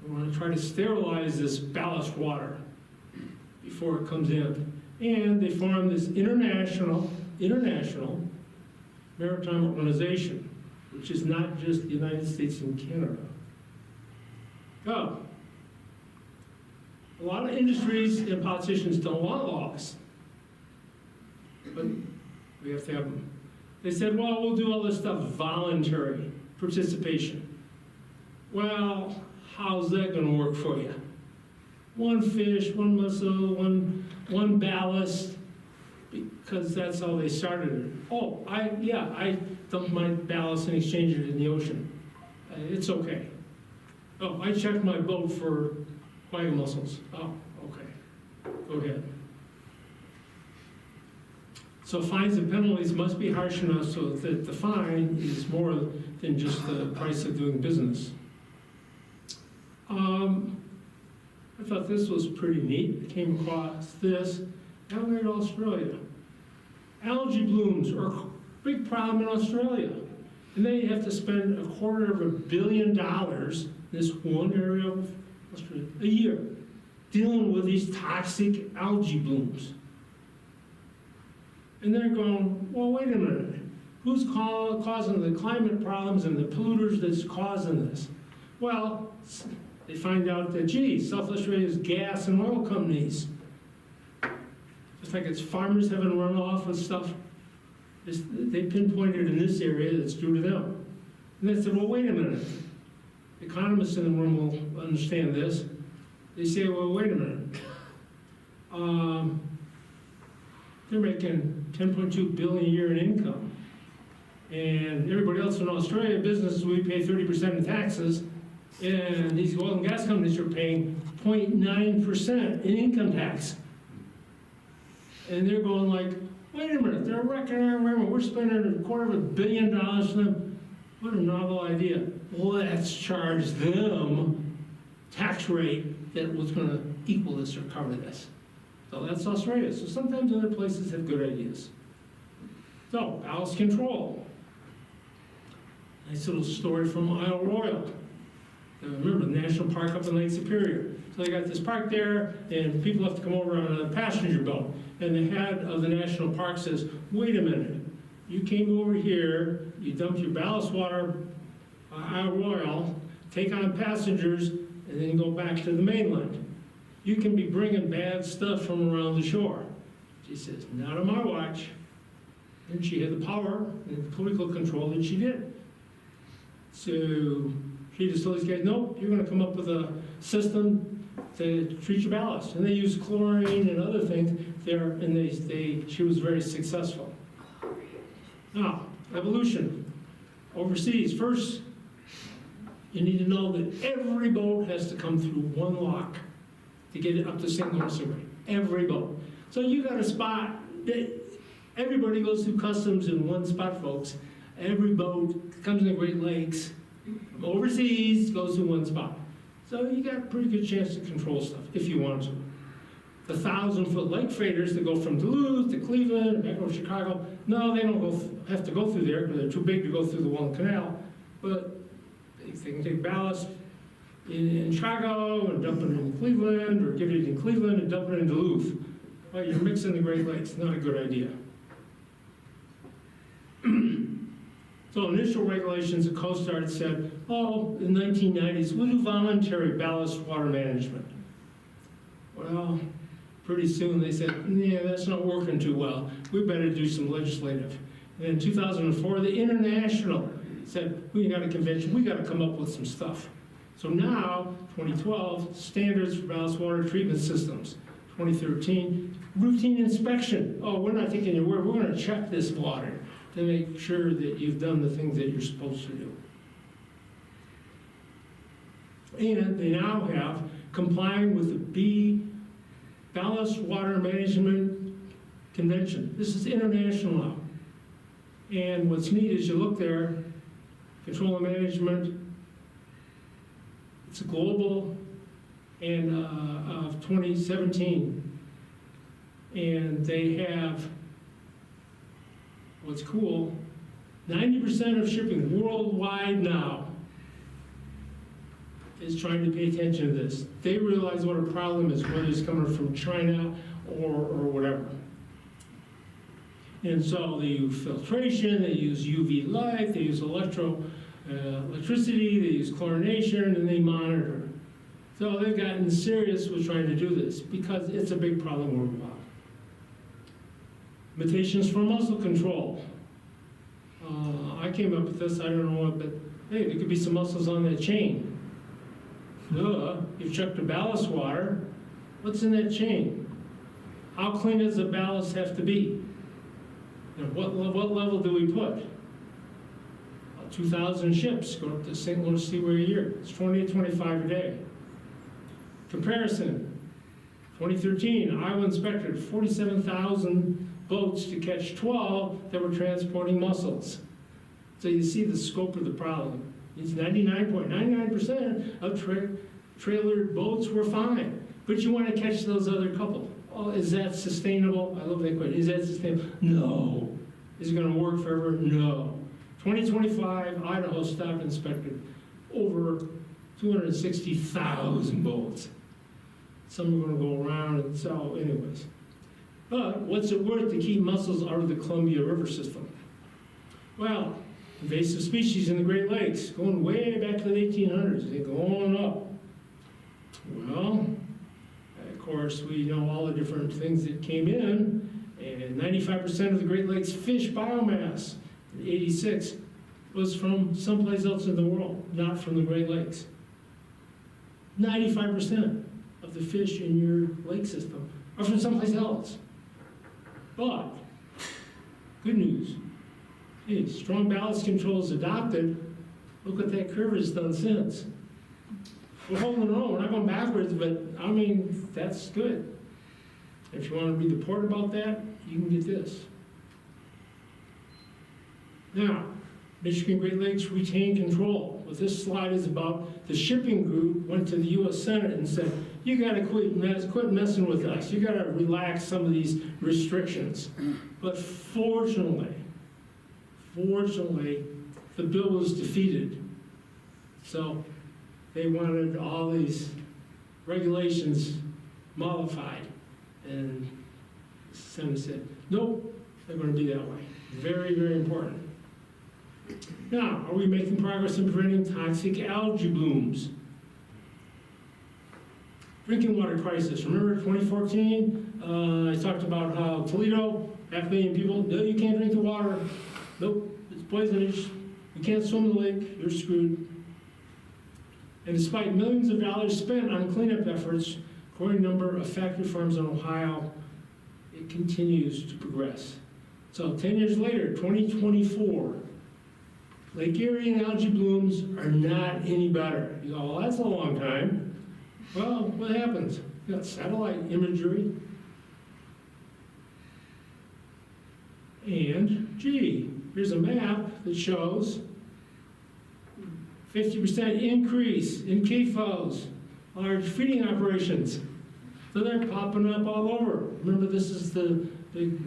We want to try to sterilize this ballast water before it comes in. And they form this international maritime organization, which is not just the United States and Canada. Oh, a lot of industries and politicians don't want laws, but we have to have them. They said, well, we'll do all this stuff voluntary participation. Well, how's that going to work for you? One fish, one mussel, one ballast, because that's how they started it. Oh, I dumped my ballast and exchanged it in the ocean. It's okay. Oh, I checked my boat for quagga mussels. Oh, okay. Go ahead. So fines and penalties must be harsh enough so that the fine is more than just the price of doing business. I thought this was pretty neat. I came across this. Adelaide, Australia. Algae blooms are a big problem in Australia. And they have to spend $250 million in this one area of Australia a year dealing with these toxic algae blooms. And they're going, well, wait a minute. Who's causing the climate problems and the polluters that's causing this? Well, they find out that, gee, South Australia's gas and oil companies, just like it's farmers having runoff and stuff, they pinpointed in this area that's due to them. And they said, well, wait a minute. Economists in the room will understand this. They say, well, wait a minute. They're making $10.2 billion a year in income. And everybody else in Australia, businesses, we pay 30% in taxes. And these oil and gas companies are paying 0.9% in income tax. And they're going like, wait a minute, they're wrecking our environment. We're spending $250 million for them. What a novel idea. Let's charge them tax rate that was going to equal this or cover this. So that's Australia. So sometimes other places have good ideas. So, ballast control. Nice little story from Isle Royal. Remember, the national park up in Lake Superior. So they got this park there, and people have to come over on a passenger boat. And the head of the national park says, wait a minute, you came over here, you dumped your ballast water, Isle Royal, take on passengers, and then go back to the mainland. You can be bringing bad stuff from around the shore. She says, not on my watch. And she had the power and political control that she did. So she just told these guys, nope, you're going to come up with a system to treat your ballast. And they used chlorine and other things there, and she was very successful. Now, evolution. Overseas, first, you need to know that every boat has to come through one lock to get it up to St. Louis River. Every boat. So you got a spot that everybody goes through customs in one spot, folks. Every boat comes in the Great Lakes, from overseas, goes through one spot. So you got a pretty good chance to control stuff if you want to. The 1,000-foot lake freighters that go from Duluth to Cleveland, back over to Chicago, no, they don't have to go through there because they're too big to go through the Welland Canal. But they can take ballast in Chicago and dump it in Cleveland, or get it in Cleveland and dump it in Duluth. Well, you're mixing the Great Lakes, not a good idea. So initial regulations, the Coast Guard said, oh, in the 1990s, we'll do voluntary ballast water management. Well, pretty soon they said, yeah, that's not working too well. We better do some legislative. And in 2004, the International said, we got a convention, we got to come up with some stuff. So now, 2012, standards for ballast water treatment systems. 2013, routine inspection. Oh, we're not taking your word, we're going to check this water to make sure that you've done the things that you're supposed to do. And they now have complying with the Ballast Water Management Convention. This is international now. And what's neat is you look there, control and management, it's a global and of 2017. And they have, what's cool, 90% of shipping worldwide now is trying to pay attention to this. They realize what a problem is, whether it's coming from China or whatever. And so they use filtration, they use UV light, they use electricity, they use chlorination, and they monitor. So they've gotten serious with trying to do this because it's a big problem worldwide. Limitations for muscle control. I came up with this, I don't know what, but hey, there could be some muscles on that chain. You've checked the ballast water. What's in that chain? How clean does the ballast have to be? And what level do we put? 2,000 ships go up to St. Louis Seaway a year. It's 20 to 25 a day. Comparison. 2013, Iowa inspected 47,000 boats to catch 12 that were transporting mussels. So you see the scope of the problem. It's 99.99% of trailered boats were fine. But you want to catch those other couple. Oh, is that sustainable? I love that question. Is that sustainable? No. Is it going to work forever? No. 2025, Idaho stopped inspected over 260,000 boats. Some are going to go around, and so anyways. But what's it worth to keep mussels out of the Columbia River system? Well, invasive species in the Great Lakes, going way back to the 1800s, they're going up. Well, of course, we know all the different things that came in, and 95% of the Great Lakes fish biomass in 86 was from someplace else in the world, not from the Great Lakes. 95% of the fish in your lake system are from someplace else. But, good news. Hey, strong ballast control is adopted. Look what that curve has done since. We're holding our own. We're not going backwards, but I mean, that's good. If you want to read the report about that, you can get this. Now, Michigan Great Lakes retain control. What this slide is about, the shipping group went to the U.S. Senate and said, you got to quit messing with us. You got to relax some of these restrictions. But fortunately, the bill was defeated. So they wanted all these regulations modified. And the Senate said, nope, they're going to be that way. Very, very important. Now, are we making progress in preventing toxic algae blooms? Drinking water crisis. Remember 2014? I talked about how Toledo, 500,000 people, no, you can't drink the water. Nope, it's poisonous. You can't swim in the lake, you're screwed. And despite millions of dollars spent on cleanup efforts, according to a number of factory farms in Ohio, it continues to progress. So 10 years later, 2024, Lake Erie and algae blooms are not any better. You go, well, that's a long time. Well, what happens? You got satellite imagery. And, gee, here's a map that shows 50% increase in CAFOs, large feeding operations. So they're popping up all over. Remember, this is the big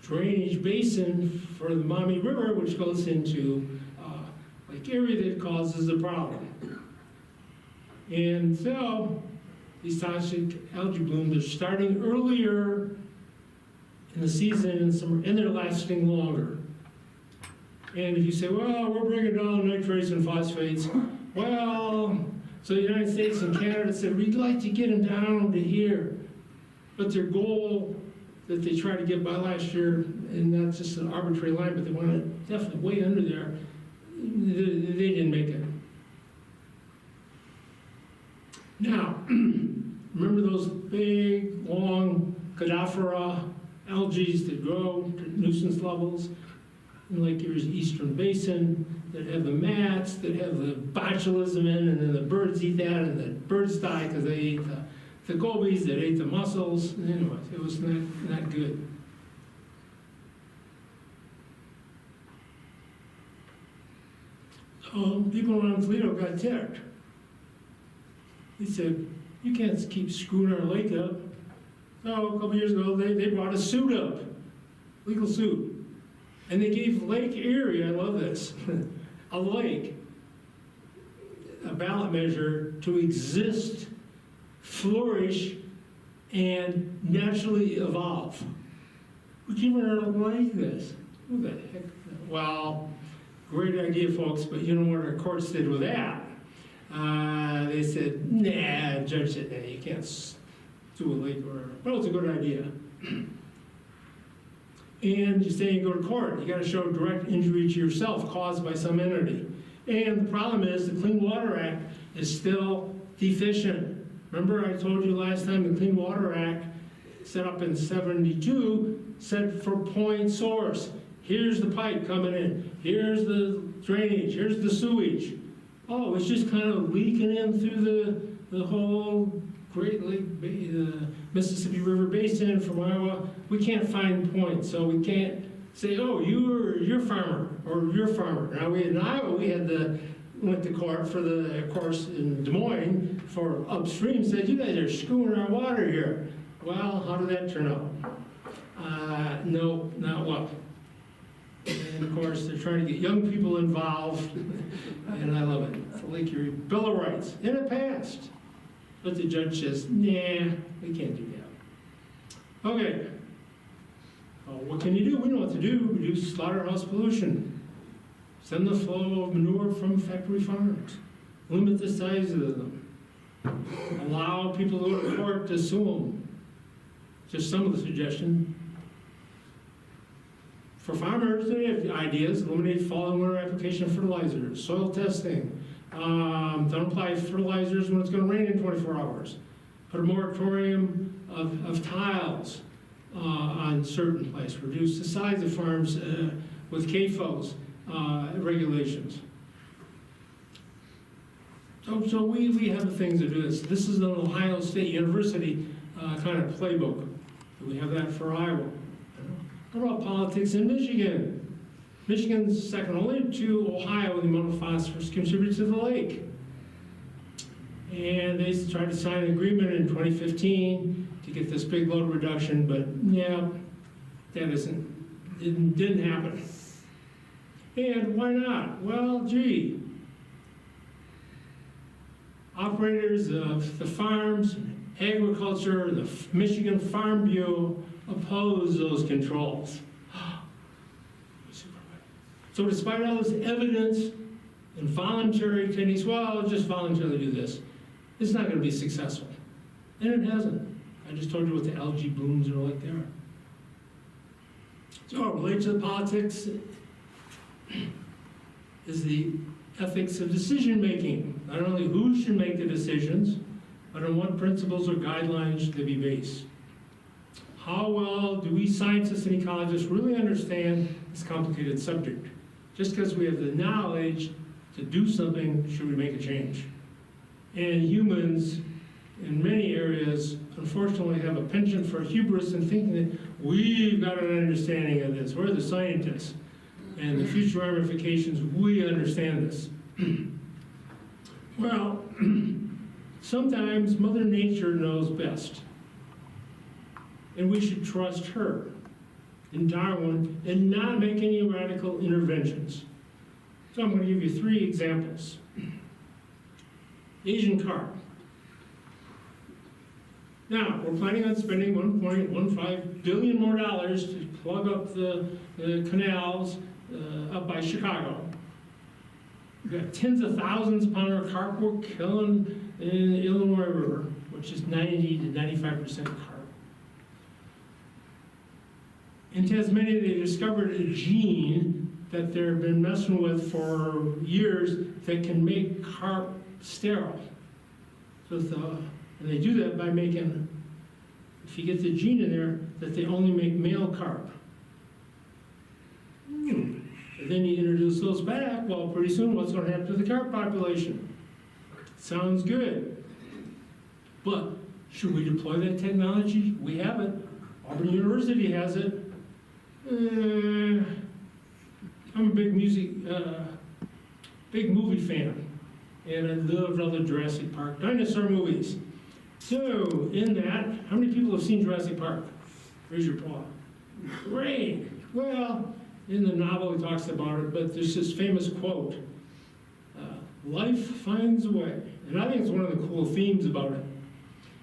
drainage basin for the Maumee River, which goes into Lake Erie that causes the problem. And so these toxic algae blooms are starting earlier in the season and they're lasting longer. And if you say, well, we're bringing down nitrates and phosphates, well, so the United States and Canada said, we'd like to get them down to here. But their goal that they tried to get by last year, and that's just an arbitrary line, but they want it definitely way under there, they didn't make it. Now, remember those big, long cadaphora algae that grow to nuisance levels in Lake Erie's eastern basin, that have the mats, that have the botulism in, and then the birds eat that, and the birds die because they ate the gobies that ate the mussels. Anyways, it was not good. So people around Toledo got ticked. They said, you can't keep screwing our lake up. So a couple years ago, they brought a suit up, legal suit. And they gave Lake Erie, I love this, a lake, a ballot measure to exist, flourish, and naturally evolve. Would you ever like this? Who the heck? Well, great idea, folks, but you know what our courts did with that? They said, nah, judge said, nah, you can't do a lake or whatever. Well, it's a good idea. And you say you go to court, you got to show direct injury to yourself caused by some entity. And the problem is the Clean Water Act is still deficient. Remember I told you last time the Clean Water Act, set up in '72, said for point source. Here's the pipe coming in. Here's the drainage. Here's the sewage. Oh, it's just kind of leaking in through the whole Great Lake, the Mississippi River Basin from Iowa. We can't find points, so we can't say, oh, you're farmer or you're farmer. Now in Iowa we went to court for of course in Des Moines for upstream, said you guys are screwing our water here. Well, how did that turn out? No, not well. And of course they're trying to get young people involved, and I love it. The Lake Erie Bill of Rights, and it passed. But the judge says, nah, we can't do that. Okay. Well, what can you do? We know what to do. Reduce slaughterhouse pollution. Send the flow of manure from factory farms. Limit the size of them. Allow people to go to court to sue them. Just some of the suggestions. For farmers, they have ideas. Eliminate fall and winter application of fertilizers, soil testing. Don't apply fertilizers when it's going to rain in 24 hours. Put a moratorium of tiles on certain places. Reduce the size of farms with CAFOs regulations. So we have things to do this. This is an Ohio State University kind of playbook. We have that for Iowa. What about politics in Michigan? Michigan's second only to Ohio in the amount of phosphorus contributed to the lake. And they tried to sign an agreement in 2015 to get this big load reduction, but yeah, that didn't happen. And why not? Well, gee, operators of the farms, agriculture, the Michigan Farm Bureau oppose those controls. So despite all this evidence and voluntary techniques, well, I'll just voluntarily do this, it's not going to be successful. And it hasn't. I just told you what the algae blooms are like there. So it relates to the politics is the ethics of decision making. Not only who should make the decisions, but on what principles or guidelines should they be based. How well do we scientists and ecologists really understand this complicated subject? Just because we have the knowledge to do something, should we make a change? And humans, in many areas, unfortunately have a penchant for hubris and thinking that we've got an understanding of this. We're the scientists. And the future ramifications, we understand this. Well, sometimes Mother Nature knows best. And we should trust her in Darwin and not make any radical interventions. So I'm going to give you 3 examples. Asian carp. Now, we're planning on spending $1.15 billion more to plug up the canals up by Chicago. We've got tens of thousands of pounds of carp we're killing in the Illinois River, which is 90 to 95% carp. In Tasmania, they discovered a gene that they've been messing with for years that can make carp sterile. So and they do that by making, if you get the gene in there, that they only make male carp. And then you introduce those back, well, pretty soon what's going to happen to the carp population? Sounds good. But should we deploy that technology? We have it. Auburn University has it. I'm a big movie fan, and I loved all the Jurassic Park dinosaur movies. So, in that, how many people have seen Jurassic Park? Raise your paw. Great. Well, in the novel he talks about it, but there's this famous quote, life finds a way. And I think it's one of the cool themes about it.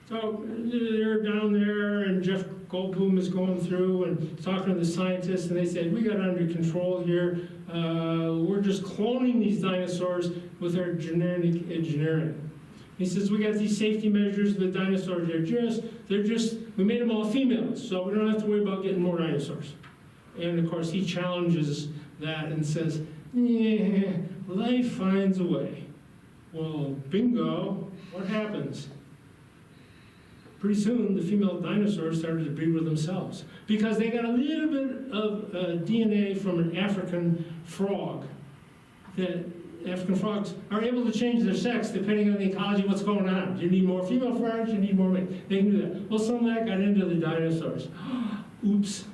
So they're down there, and Jeff Goldblum is going through and talking to the scientists, and they said, we got it under control here. We're just cloning these dinosaurs with our genetic engineering. He says, we got these safety measures, the dinosaurs, we made them all females, so we don't have to worry about getting more dinosaurs. And of course, he challenges that and says, yeah, life finds a way. Well, bingo, what happens? Pretty soon, the female dinosaurs started to breed with themselves because they got a little bit of DNA from an African frog. That African frogs are able to change their sex depending on the ecology, what's going on. Do you need more female frogs? Do you need more male? They can do that. Well, some of that got into the dinosaurs. Oops.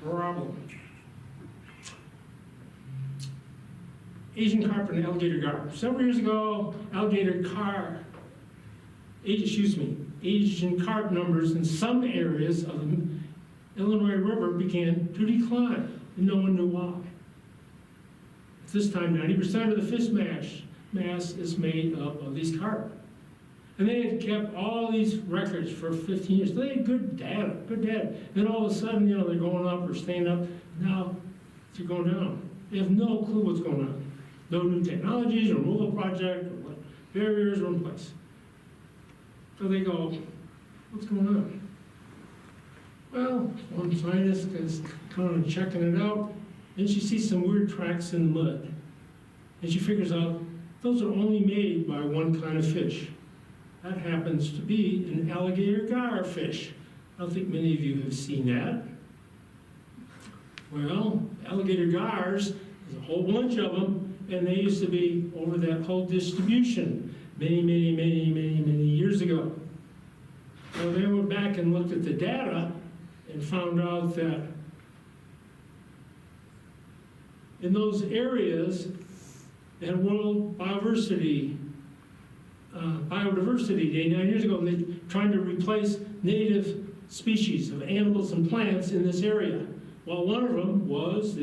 Problem. Asian carp and alligator gar. Several years ago, Asian carp numbers in some areas of the Illinois River began to decline, and no one knew why. At this time, 90% of the fish mass is made up of these carp. And they had kept all these records for 15 years. They had good data. Then all of a sudden, they're going up or staying up. Now, they're going down. They have no clue what's going on. No new technologies, or removal project, or what barriers are in place. So they go, what's going on? Well, one scientist is kind of checking it out, and she sees some weird tracks in the mud. And she figures out those are only made by one kind of fish. That happens to be an alligator gar fish. I don't think many of you have seen that. Well, alligator gars, there's a whole bunch of them, and they used to be over that whole distribution many years ago. So they went back and looked at the data and found out that in those areas, they had World Biodiversity Day 9 years ago, and they trying to replace native species of animals and plants in this area. Well, one of them was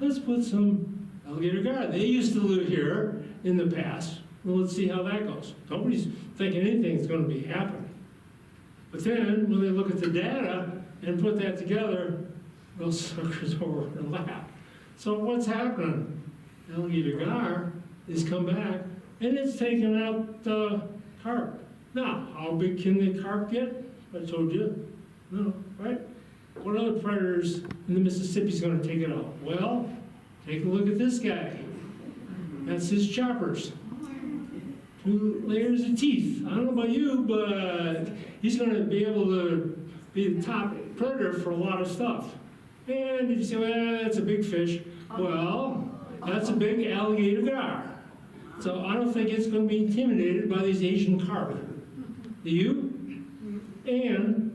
let's put some alligator gar. They used to live here in the past. Well, let's see how that goes. Nobody's thinking anything's going to be happening. But then, when they look at the data and put that together, those suckers overlap. So what's happening? Alligator gar has come back, and it's taken out the carp. Now, how big can the carp get? I told you. No, right? What other predators in the Mississippi is going to take it out? Well, take a look at this guy. That's his choppers. 2 layers of teeth. I don't know about you, but he's going to be able to be the top predator for a lot of stuff. And if you say, well, that's a big fish. Well, that's a big alligator gar. So I don't think it's going to be intimidated by these Asian carp. Do you? And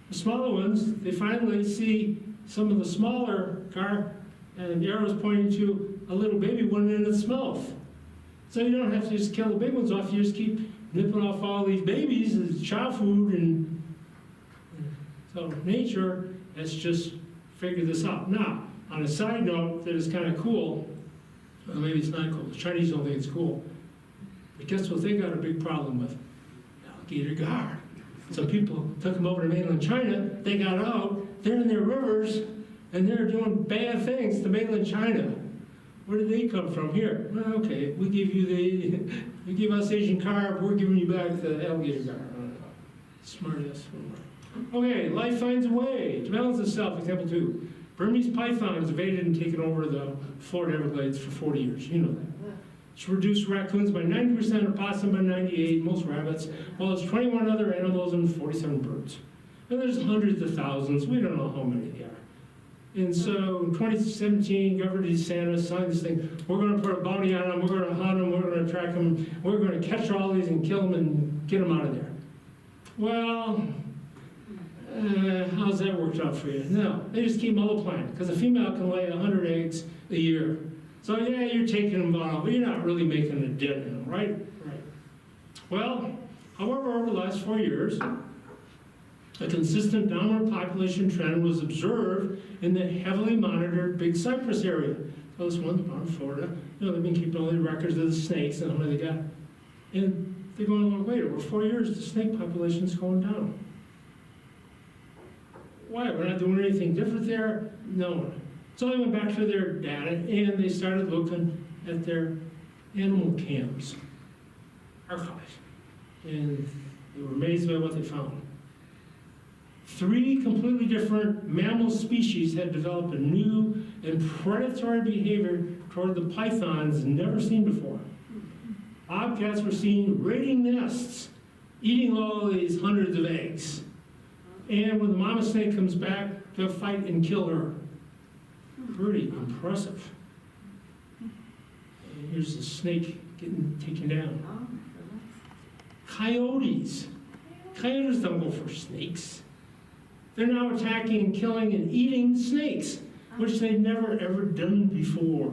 the smaller ones, they finally see some of the smaller gar, and the arrow's pointing to a little baby one in its mouth. So you don't have to just kill the big ones off, you just keep nipping off all these babies as chow food, and so nature has just figured this out. Now, on a side note that is kind of cool, well, maybe it's not cool, the Chinese don't think it's cool, but guess what they got a big problem with? Alligator gar. Some people took them over to mainland China, they got out, they're in their rivers, And they're doing bad things to mainland China. Where did they come from? Here. Well, okay, we give us Asian carp, we're giving you back the alligator carp. Smartest. Okay, life finds a way to balance itself. Example 2. Burmese pythons evaded and taken over the Florida Everglades for 40 years. You know that. It's reduced raccoons by 90%, opossum by 98%, most rabbits, while there's 21 other animals and 47 birds. And there's hundreds of thousands. We don't know how many there are. And so in 2017, Governor DeSantis signed this thing. We're going to put a bounty on them. We're going to hunt them. We're going to track them. We're going to catch all these and kill them and get them out of there. Well, how's that worked out for you? No, they just keep multiplying because a female can lay 100 eggs a year. So yeah, you're taking them out, but you're not really making a dent in them, right? Right. Well, however, over the last 4 years, a consistent downward population trend was observed in the heavily monitored Big Cypress area. So this one's down in Florida. You know, they've been keeping all the records of the snakes and how many they got. And they're going, well, wait, over 4 years, the snake population's going down. Why? We're not doing anything different there? No. So they went back to their data and they started looking at their animal cams, archives. And they were amazed by what they found. 3 completely different mammal species had developed a new and predatory behavior toward the pythons never seen before. Bobcats were seen raiding nests, eating all these hundreds of eggs. And when the mama snake comes back, they'll fight and kill her. Pretty impressive. And here's the snake getting taken down. Coyotes. Coyotes don't go for snakes. They're now attacking, killing, and eating snakes, which they've never ever done before.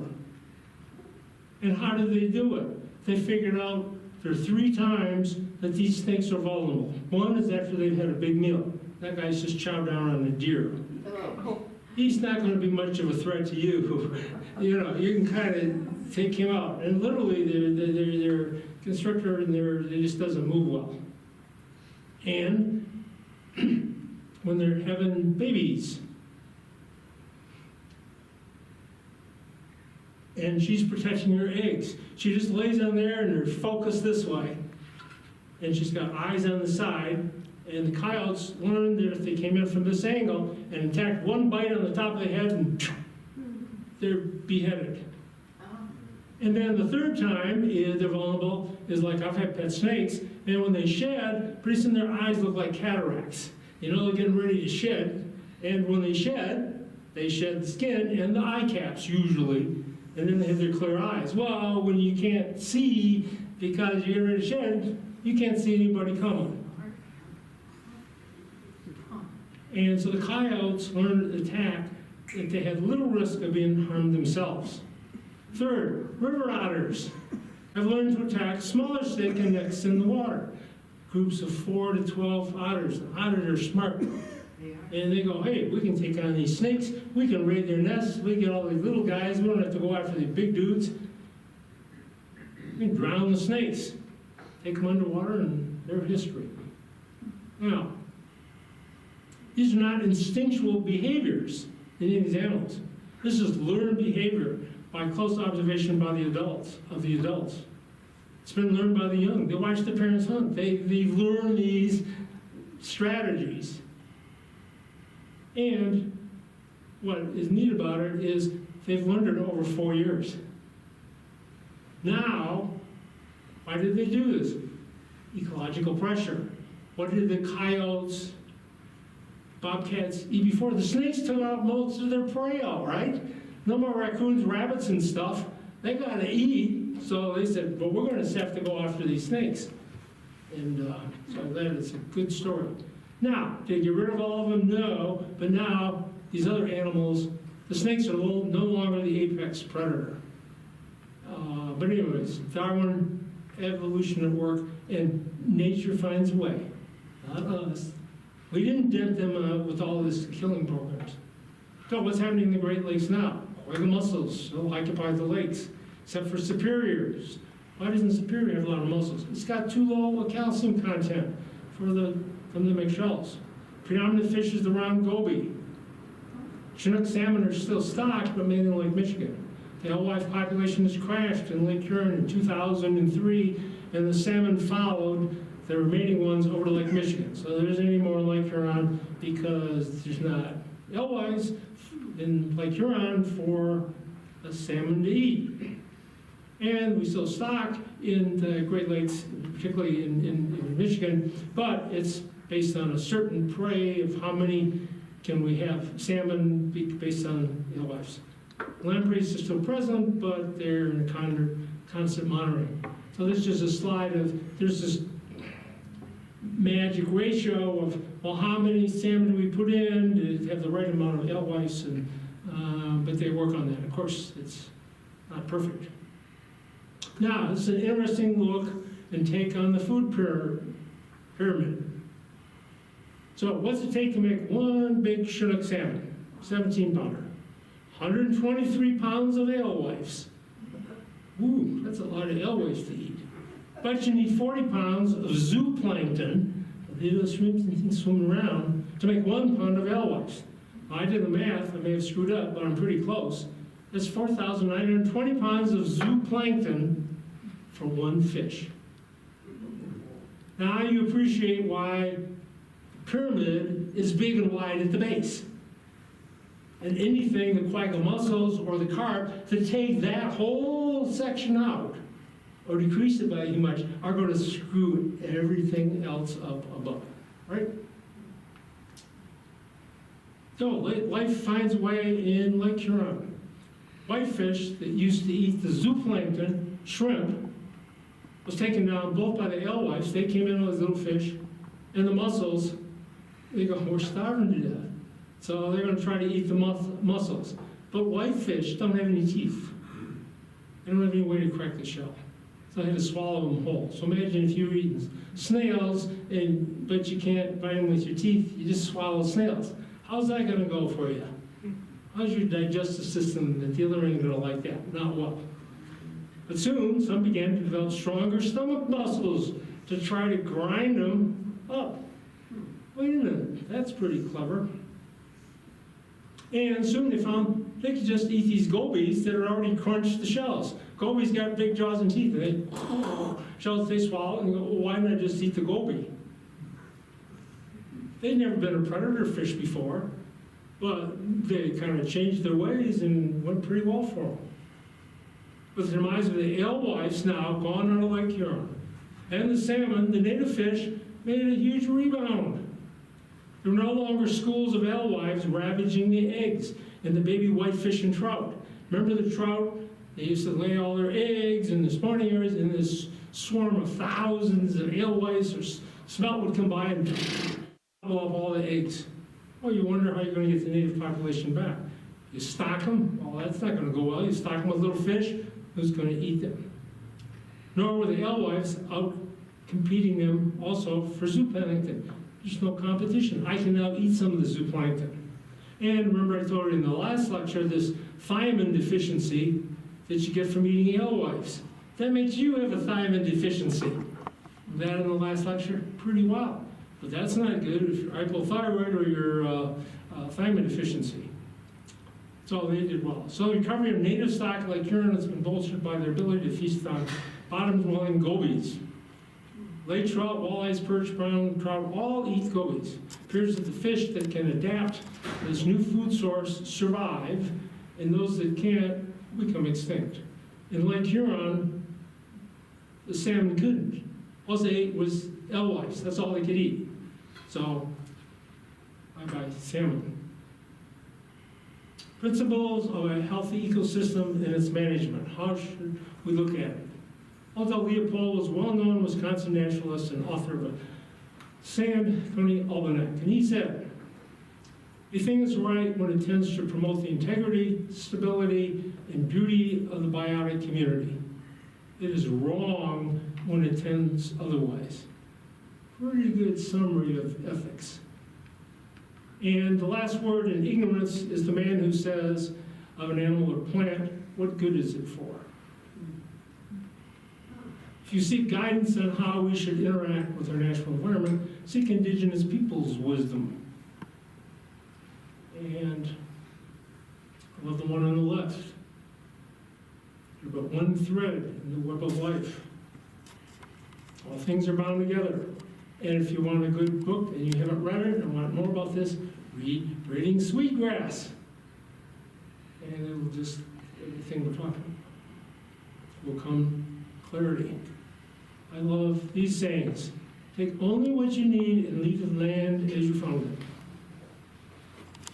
And how did they do it? They figured out there are 3 times that these snakes are vulnerable. One is after they've had a big meal. That guy's just chowed down on a deer. He's not going to be much of a threat to you. You know, you can kind of take him out. And literally, their constrictor and they just doesn't move well. And when they're having babies, and she's protecting her eggs, she just lays on there and they're focused this way. And she's got eyes on the side. And the coyotes learned that if they came in from this angle and attacked one bite on the top of the head, and they're beheaded. And then the 3rd time they're vulnerable is like I've had pet snakes, and when they shed, pretty soon their eyes look like cataracts. You know, they're getting ready to shed, and when they shed the skin and the eye caps usually, and then they have their clear eyes. Well, when you can't see because you're ready to shed, you can't see anybody coming. And so the coyotes learned to attack that they had little risk of being harmed themselves. 3rd, river otters have learned to attack smaller snake necks in the water. Groups of 4 to 12 otters. The otters are smart. And they go, hey, we can take on these snakes. We can raid their nests. We get all these little guys. We don't have to go after the big dudes. We can drown the snakes. Take them underwater and their history. Now, these are not instinctual behaviors in these animals. This is learned behavior by close observation by the adults. It's been learned by the young. They watch their parents hunt. They learn these strategies. And what is neat about it is they've learned it over 4 years. Now, why did they do this? Ecological pressure. What did the coyotes, bobcats eat before? The snakes took out most of their prey out, right? No more raccoons, rabbits, and stuff. They got to eat, so they said, well, we're going to have to go after these snakes. And so that is a good story. Now, did you get rid of all of them? No, but now these other animals, the snakes are no longer the apex predator. But anyways, Darwin, evolution at work, and nature finds a way. Not us. We didn't dent them with all this killing programs. So what's happening in the Great Lakes now? Where the mussels still occupy the lakes, except for Superior's. Why doesn't Superior have a lot of mussels? It's got too low a calcium content from the make shells. Predominant fish is the round goby. Chinook salmon are still stocked, but mainly in Lake Michigan. The alewife population has crashed in Lake Huron in 2003, and the salmon followed the remaining ones over to Lake Michigan. So there isn't any more in Lake Huron because there's not alewives in Lake Huron for the salmon to eat. And we still stock in the Great Lakes, particularly in Michigan, but it's based on a certain prey of how many can we have salmon based on alewives. Lampreys are still present, but they're in constant monitoring. So this is just a slide of, there's this magic ratio of, well, how many salmon do we put in to have the right amount of alewives, and but they work on that. Of course, it's not perfect. Now, this is an interesting look and take on the food pyramid. So what's it take to make one big Chinook salmon, 17-pounder? 123 pounds of alewives. Ooh, that's a lot of alewives to eat. But you need 40 pounds of zooplankton, the little shrimps and things swimming around, to make 1 pound of alewives. I did the math, I may have screwed up, but I'm pretty close. That's 4,920 pounds of zooplankton for one fish. Now you appreciate why the pyramid is big and wide at the base. And anything, the quagga mussels or the carp, to take that whole section out or decrease it by too much are going to screw everything else up above, right? So life finds a way in Lake Huron. Whitefish that used to eat the zooplankton, shrimp, was taken down both by the alewives, they came in as little fish, and the mussels, they go, we're starving to death. So they're going to try to eat the mussels. But whitefish don't have any teeth. They don't have any way to crack the shell. So they had to swallow them whole. So imagine if you were eating snails, but you can't bite them with your teeth, you just swallow snails. How's that going to go for you? How's your digestive system that the other ain't going to like that? Not well. But soon, some began to develop stronger stomach muscles to try to grind them up. Wait a minute, that's pretty clever. And soon they found they could just eat these gobies that had already crunched the shells. Gobies got big jaws and teeth, and they shells they swallow and go, well, why didn't I just eat the goby? They'd never been a predator fish before, but they kind of changed their ways and went pretty well for them. With the demise of the alewives now gone out of Lake Huron, and the salmon, the native fish, made a huge rebound. There were no longer schools of alewives ravaging the eggs and the baby whitefish and trout. Remember the trout? They used to lay all their eggs in the spawning areas, and this swarm of thousands of alewives or smelt would come by and gobble up all the eggs. Well, you wonder how you're going to get the native population back. You stock them? Well, that's not going to go well. You stock them with little fish, who's going to eat them? Nor were the alewives out competing them also for zooplankton. There's no competition. I can now eat some of the zooplankton. And remember I told you in the last lecture, this thiamine deficiency that you get from eating alewives. That makes you have a thiamine deficiency. That in the last lecture, pretty wild. But that's not good if you're hypothyroid or your thiamine deficiency. So they did well. So the recovery of native stock like Huron has been bolstered by their ability to feast on bottom-dwelling gobies. Lake trout, walleyes, perch, brown trout all eat gobies. It appears that the fish that can adapt to this new food source survive, and those that can't become extinct. In Lake Huron, the salmon couldn't. All they ate was alewives. That's all they could eat. So, bye-bye salmon. Principles of a healthy ecosystem and its management. How should we look at it? Although Leopold was a well-known Wisconsin naturalist and author of a Sand County Almanac, and he said, "A thing is right when it tends to promote the integrity, stability, and beauty of the biotic community. It is wrong when it tends otherwise." Pretty good summary of ethics. And the last word in ignorance is the man who says of an animal or plant, what good is it for? If you seek guidance on how we should interact with our natural environment, seek indigenous people's wisdom. And I love the one on the left. You're but one thread in the web of life. All things are bound together. And if you want a good book and you haven't read it and want more about this, read Braiding Sweetgrass. And it will just, everything we're talking about will come clarity. I love these sayings. Take only what you need and leave the land as you found it.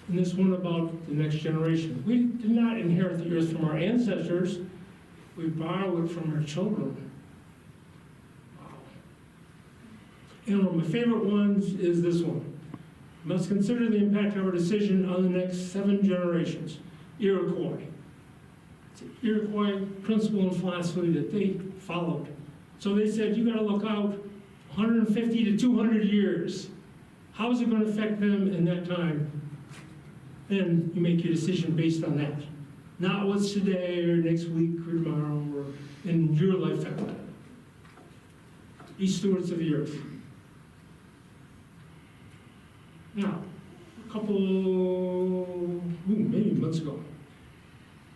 And this one about the next generation. We did not inherit the earth from our ancestors. We borrow it from our children. Wow. And one of my favorite ones is this one. We must consider the impact of our decision on the next 7 generations. Iroquois. It's an Iroquois principle and philosophy that they followed. So they said, you got to look out 150 to 200 years. How is it going to affect them in that time? Then you make your decision based on that. Not what's today or next week or tomorrow or in your lifetime. Be stewards of the earth. Now, a couple, maybe months ago,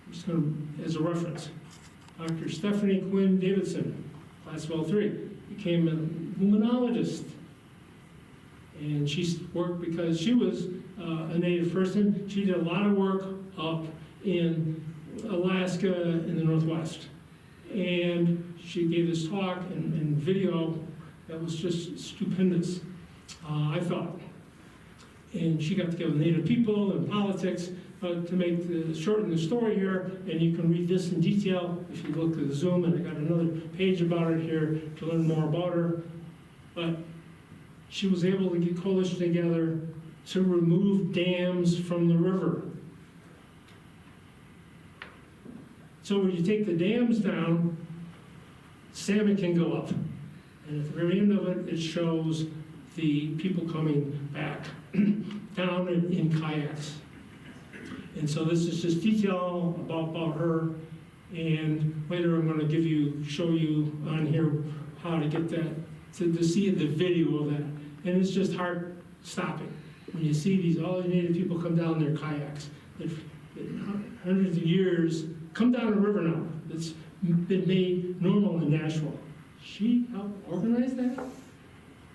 I'm just going to, as a reference, Dr. Stephanie Quinn Davidson, class of 03, became a luminologist. And she worked because she was a native person. She did a lot of work up in Alaska in the Northwest. And she gave this talk and video that was just stupendous, I thought. And she got together with Native people and politics to shorten the story here, and you can read this in detail if you look at the Zoom, and I got another page about it here to learn more about her. But she was able to get coalition together to remove dams from the river. So when you take the dams down, salmon can go up. And at the very end of it, it shows the people coming back down in kayaks. And so this is just detail about her. And later I'm going to show you on here how to get that, to see the video of that. And it's just heart stopping. When you see all the Native people come down their kayaks, that hundreds of years, come down the river now. It's been made normal in Nashville. She helped organize that?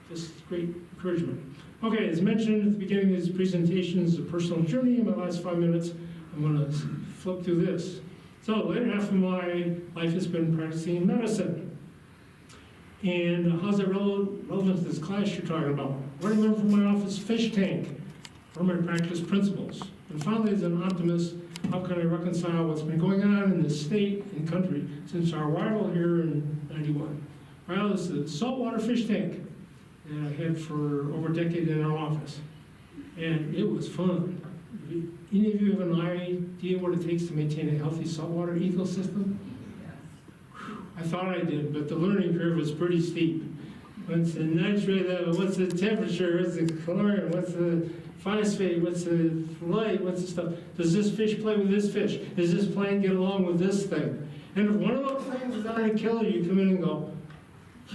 Just great encouragement. Okay, as mentioned at the beginning of this presentation, is a personal journey. In my last 5 minutes, I'm going to flip through this. So the later half of my life has been practicing medicine. And how's that relevant to this class you're talking about? What I learned from my office fish tank, or my practice principles. And finally, as an optimist, how can I reconcile what's been going on in this state and country since our arrival here in '91? Well, this is the saltwater fish tank that I had for over a decade in our office. And it was fun. Any of you have an idea what it takes to maintain a healthy saltwater ecosystem? I thought I did, but the learning curve was pretty steep. What's the nitrate level? What's the temperature? What's the chlorine? What's the phosphate? What's the light? What's the stuff? Does this fish play with this fish? Does this plant get along with this thing? And if one of those things is on a killer, you come in and go,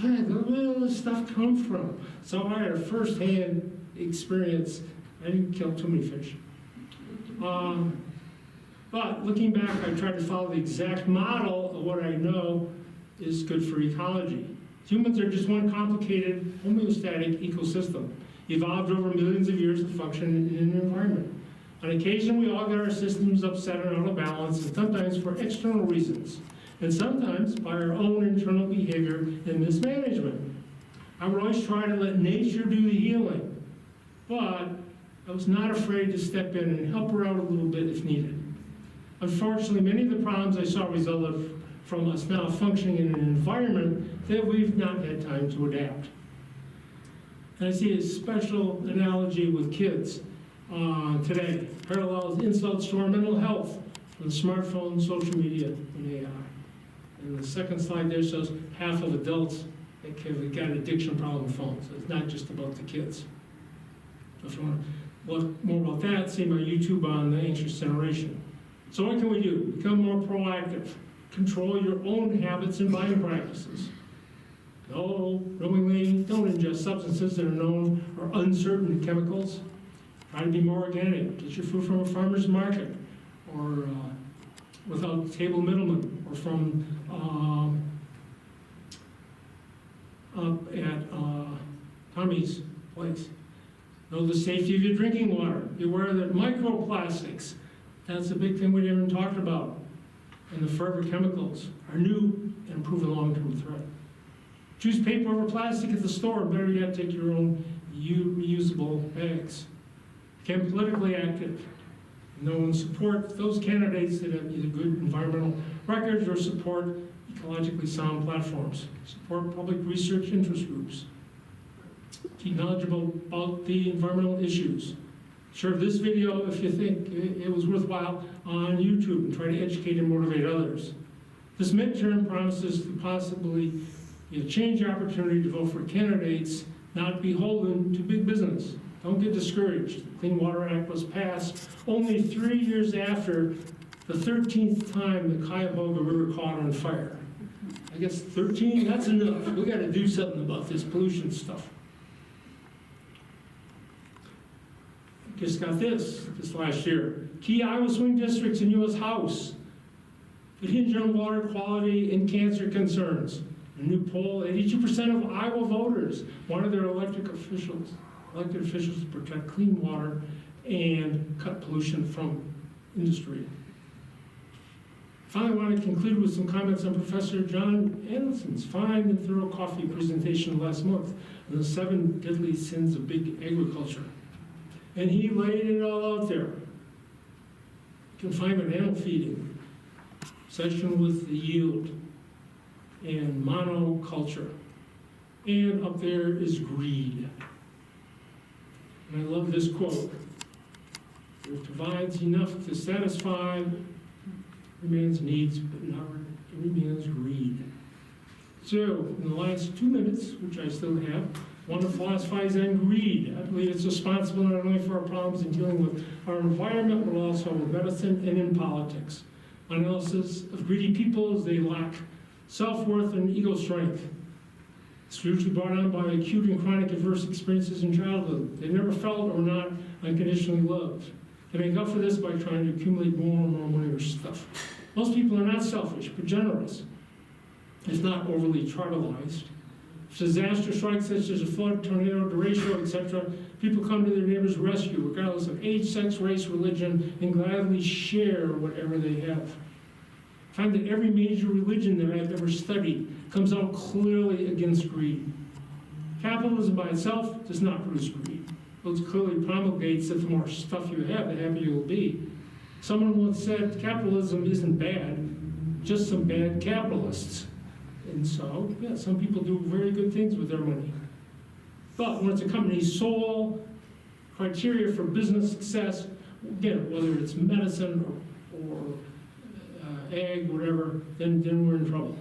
yeah, where did all this stuff come from? So I had a first-hand experience. I didn't kill too many fish. But looking back, I tried to follow the exact model of what I know is good for ecology. Humans are just one complicated homeostatic ecosystem, evolved over millions of years to function in an environment. On occasion, we all get our systems upset and out of balance, and sometimes for external reasons, and sometimes by our own internal behavior and mismanagement. I would always try to let nature do the healing, but I was not afraid to step in and help her out a little bit if needed. Unfortunately, many of the problems I saw resulted from us now functioning in an environment that we've not had time to adapt. And I see a special analogy with kids today, parallels insults to our mental health from smartphones, social media, and AI. And the second slide there shows half of adults that have got an addiction problem with phones. So it's not just about the kids. So if you want to look more about that, see my YouTube on the anxious generation. So what can we do? Become more proactive. Control your own habits and buying practices. No, knowingly, don't ingest substances that are known or uncertain chemicals. Try to be more organic. Get your food from a farmer's market. or without table middlemen, or from up at Tommy's place. Know the safety of your drinking water. Beware that microplastics, that's a big thing we haven't talked about, and the forever chemicals are new and proven long-term threat. Choose paper over plastic at the store. Better yet, take your own reusable bags. Become politically active. Know and support those candidates that have either good environmental records or support ecologically sound platforms. Support public research interest groups. Keep knowledgeable about the environmental issues. Share this video if you think it was worthwhile on YouTube and try to educate and motivate others. This midterm promises to possibly be a change opportunity to vote for candidates not beholden to big business. Don't get discouraged. The Clean Water Act was passed only 3 years after the 13th time the Cuyahoga River caught on fire. I guess 13, that's enough. We got to do something about this pollution stuff. Just got this last year. Key Iowa swing districts in U.S. House that hinge on water quality and cancer concerns. A new poll, 82% of Iowa voters wanted their elected officials to protect clean water and cut pollution from industry. Finally, I want to conclude with some comments on Professor John Anderson's fine and thorough coffee presentation last month on the 7 deadly sins of big agriculture. And he laid it all out there. Confinement, animal feeding, obsession with the yield, and monoculture. And up there is greed. And I love this quote. It provides enough to satisfy every man's needs, but not every man's greed. So, in the last 2 minutes, which I still have, I want to philosophize on greed. I believe it's responsible not only for our problems in dealing with our environment, but also with medicine and in politics. My analysis of greedy people is they lack self-worth and ego strength. It's usually brought on by acute and chronic adverse experiences in childhood. They never felt or were not unconditionally loved. They make up for this by trying to accumulate more and more money or stuff. Most people are not selfish, but generous, if not overly tribalized. If disaster strikes, such as a flood, tornado, derecho, etc., people come to their neighbor's rescue, regardless of age, sex, race, religion, and gladly share whatever they have. I find that every major religion that I've ever studied comes out clearly against greed. Capitalism by itself does not produce greed. It clearly promulgates that the more stuff you have, the happier you'll be. Someone once said, capitalism isn't bad, just some bad capitalists. And so, yeah, some people do very good things with their money. But when it's a company's sole criteria for business success, again, whether it's medicine or ag, whatever, then we're in trouble.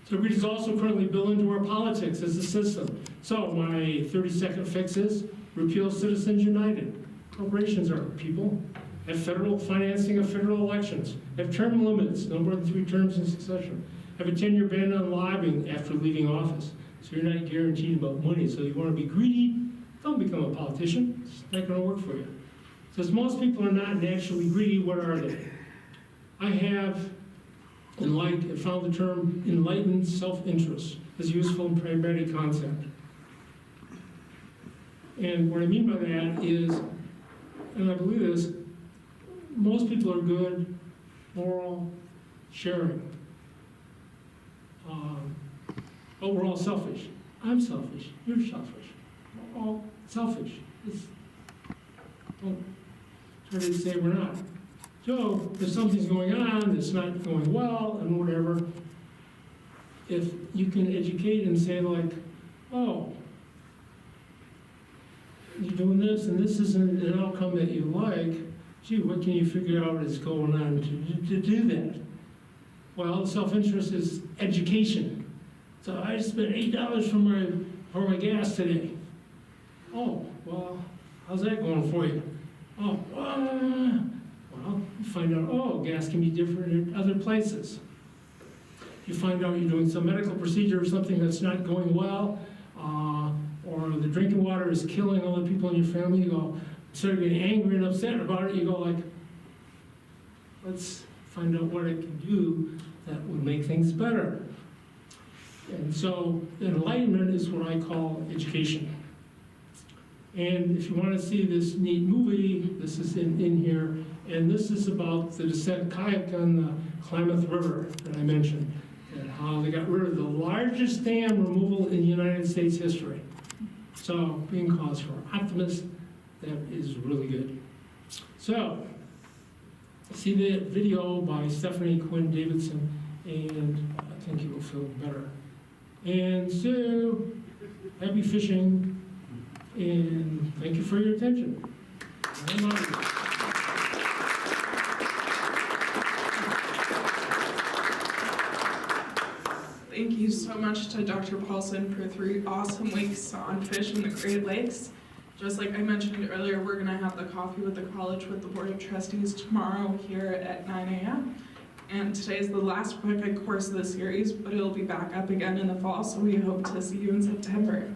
So greed is also currently built into our politics as a system. So my 30-second fix is repeal Citizens United. Corporations are people. Have federal financing of federal elections. Have term limits, no more than 3 terms in succession. Have a 10-year ban on lobbying after leaving office. So you're not guaranteed about money. So you want to be greedy, don't become a politician. It's not going to work for you. Because most people are not naturally greedy, what are they? I have found the term enlightened self-interest as useful and pragmatic concept. And what I mean by that is, and I believe this, most people are good, moral, sharing. But we're all selfish. I'm selfish. You're selfish. We're all selfish. Don't try to say we're not. So if something's going on that's not going well and whatever, if you can educate and say like, oh, you're doing this and this isn't an outcome that you like, gee, what can you figure out is going on to do that? Well, self-interest is education. So I spent $8 for my gas today. Oh, well, how's that going for you? Oh, well, you find out, oh, gas can be different in other places. You find out you're doing some medical procedure or something that's not going well, or the drinking water is killing all the people in your family, you go, instead of getting angry and upset about it, you go like, let's find out what it can do that would make things better. And so enlightenment is what I call education. And if you want to see this neat movie, this is in here, and this is about the descent kayak on the Klamath River that I mentioned, and how they got rid of the largest dam removal in United States history. So being cause for optimism, that is really good. So, see the video by Stephanie Quinn Davidson, and I think you will feel better. And so, happy fishing, and thank you for your attention. Thank you so much to Dr. Paulson for 3 awesome weeks on fish in the Great Lakes. Just like I mentioned earlier, we're gonna have the coffee with the college with the Board of Trustees tomorrow here at 9 a.m. And today's the last bucket course of the series, but it'll be back up again in the fall, so we hope to see you in September.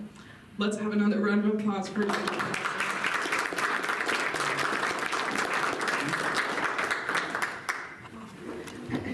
Let's have another round of applause for